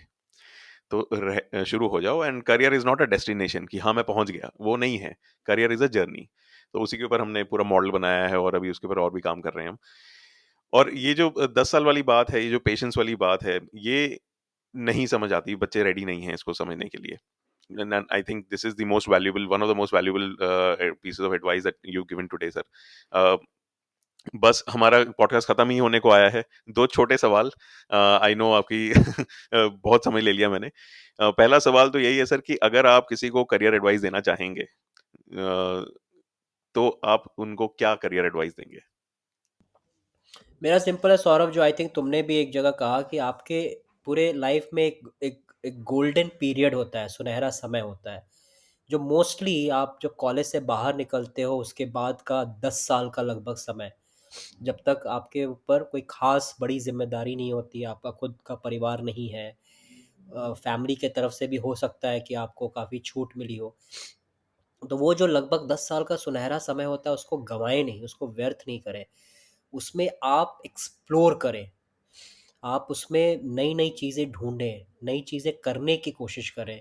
Speaker 1: तो शुरू हो जाओ, and career is not a destination कि हाँ, मैं पहुँच गया, वो नहीं है। Career is a journey. तो उसी के ऊपर हमने पूरा मॉडल बनाया है और अभी उसके ऊपर और भी काम कर रहे हैं हम। और ये जो 10 साल वाली बात है, ये जो पेशेंस वाली बात है, ये नहीं समझ आती, बच्चे रेडी नहीं हैं इसको समझने के लिए। And I think this is the most valuable, one of the most valuable pieces of advice that you've given today, sir. Uh, बस हमारा पॉडकास्ट खत्म ही होने को आया है। दो छोटे सवाल, आई नो आपकी बहुत समय ले लिया मैंने। पहला सवाल तो यही है सर कि अगर आप किसी को करियर एडवाइस देना चाहेंगे, तो आप उनको क्या करियर एडवाइस देंगे?
Speaker 2: मेरा सिंपल है सौरभ, जो आई थिंक तुमने भी एक जगह कहा कि आपके पूरे लाइफ में एक गोल्डन पीरियड होता है, सुनहरा समय होता है, जो मोस्टली आप जब कॉलेज से बाहर निकलते हो उसके बाद का 10 साल का लगभग समय, जब तक आपके ऊपर कोई खास बड़ी जिम्मेदारी नहीं होती, आपका खुद का परिवार नहीं है, फैमिली के तरफ से भी हो सकता है कि आपको काफ़ी छूट मिली हो, तो वो जो लगभग 10 साल का सुनहरा समय होता है उसको गंवाएं नहीं, उसको व्यर्थ नहीं करें। उसमें आप एक्सप्लोर करें, आप उसमें नई नई चीज़ें ढूंढें, नई चीज़ें करने की कोशिश करें।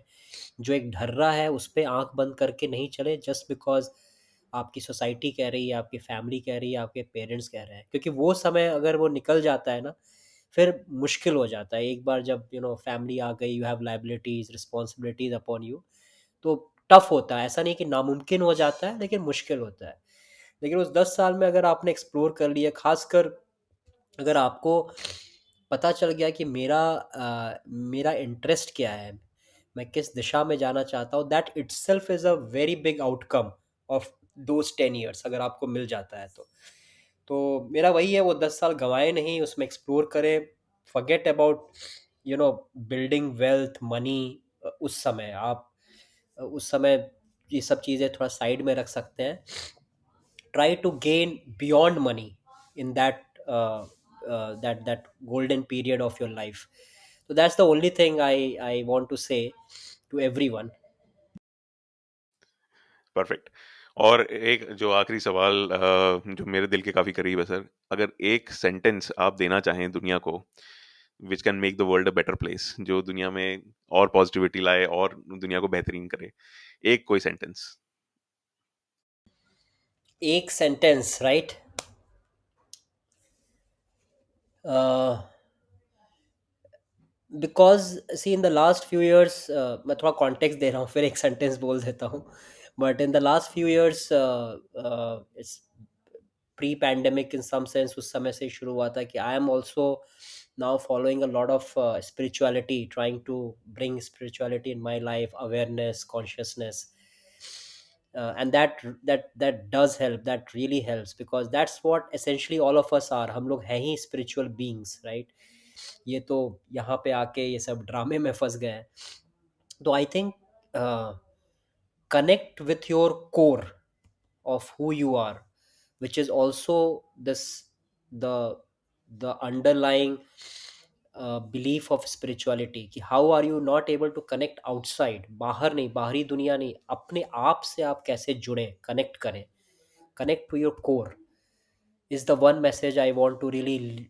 Speaker 2: जो एक ढर्रा है उस पे आंख बंद करके नहीं चले जस्ट बिकॉज आपकी सोसाइटी कह रही है, आपकी फैमिली कह रही है, आपके पेरेंट्स कह रहे हैं, क्योंकि वो समय अगर वो निकल जाता है ना, फिर मुश्किल हो जाता है। एक बार जब फैमिली आ गई, you have liabilities responsibilities upon you, तो टफ होता है। ऐसा नहीं कि नामुमकिन हो जाता है, लेकिन मुश्किल होता है। लेकिन उस 10 साल में अगर आपने एक्सप्लोर कर लिया, खासकर अगर आपको पता चल गया कि मेरा इंटरेस्ट क्या है, मैं किस दिशा में जाना चाहता हूँ, that itself is a very big outcome of those 10 years, अगर आपको मिल जाता है तो मेरा वही है, वो 10 साल गंवाए नहीं, उसमें एक्सप्लोर करें। Forget about building wealth money. उस समय आप उस समय ये सब चीज़ें थोड़ा साइड में रख सकते हैं। try to gain beyond money in that golden period of your life. So that's the only thing I want to say to everyone.
Speaker 1: Perfect. और एक जो आखिरी सवाल जो मेरे दिल के काफ़ी करीब है सर, अगर एक सेंटेंस आप देना चाहें दुनिया को, which can make the world a better place, जो दुनिया में और पॉजिटिविटी लाए और दुनिया को बेहतरीन करे, एक कोई सेंटेंस।
Speaker 2: एक sentence, right? Because see in the last few years, मैं थोड़ा कॉन्टेक्स्ट दे रहा हूँ फिर एक सेंटेंस बोल देता हूँ। But in the last few years, it's pre pandemic in some sense, उस समय से शुरू हुआ था कि I am also now following a lot of spirituality, trying to bring spirituality in my life, awareness, consciousness, and that does help, that really helps, because that's what essentially all of us are, हम लोग हैं ही spiritual beings, right? ये तो यहाँ पे आके ये सब ड्रामे में फंस गए हैं। तो I think connect with your core of who you are, which is also this the the underlying belief of spirituality, कि how are you not able to connect outside, बाहर नहीं, बाहरी दुनिया नहीं, अपने आप से आप कैसे जुड़ें, कनेक्ट करें, connect to your core is the one message I want to really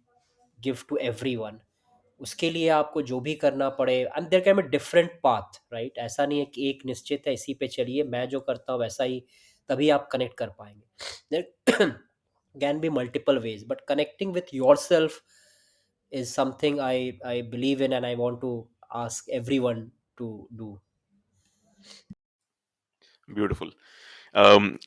Speaker 2: give to everyone. उसके लिए आपको जो भी करना पड़े, and there can be different path, right? ऐसा नहीं है कि एक निश्चित है, इसी पे चलिए, मैं जो करता हूँ वैसा ही, तभी आप कनेक्ट कर पाएंगे। There can be multiple ways, but connecting with yourself is something I believe in and I want to ask everyone to do.
Speaker 1: Beautiful.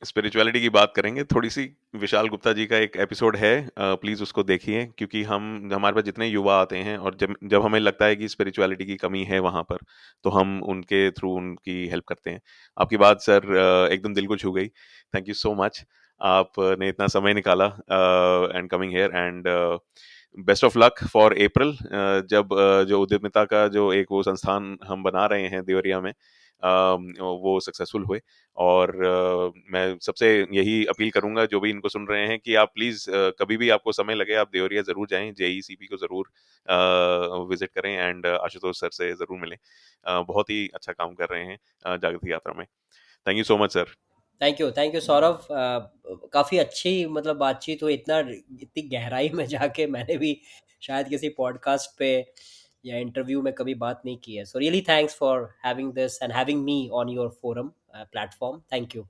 Speaker 1: Spirituality की बात करेंगे थोड़ी सी, विशाल गुप्ता जी का एक एपिसोड है, प्लीज़ उसको देखिए, क्योंकि हम हमारे पास जितने युवा आते हैं और जब जब हमें लगता है कि स्पिरिचुअलिटी की कमी है वहाँ पर, तो हम उनके थ्रू उनकी हेल्प करते हैं। आपकी बात सर एकदम दिल को छू गई। थैंक यू सो मच, आपने इतना समय निकाला and coming here, and best of luck for अप्रैल, जब जो उद्यमिता का जो एक वो संस्थान हम बना रहे हैं देवरिया में, वो सक्सेसफुल हुए। और मैं सबसे यही अपील करूंगा जो भी इनको सुन रहे हैं कि आप प्लीज़ कभी भी आपको समय लगे आप देवरिया ज़रूर जाएं, जेईसीपी को ज़रूर विजिट करें, एंड आशुतोष सर से ज़रूर मिलें। बहुत ही अच्छा काम कर रहे हैं जागृति यात्रा में। Thank you so much sir.
Speaker 2: Thank you Saurabh. काफ़ी अच्छी मतलब बातचीत हुई, इतनी गहराई में जाके मैंने भी शायद किसी पॉडकास्ट पे या इंटरव्यू में कभी बात नहीं की है। So really thanks for having this and having me on your forum platform. Thank you.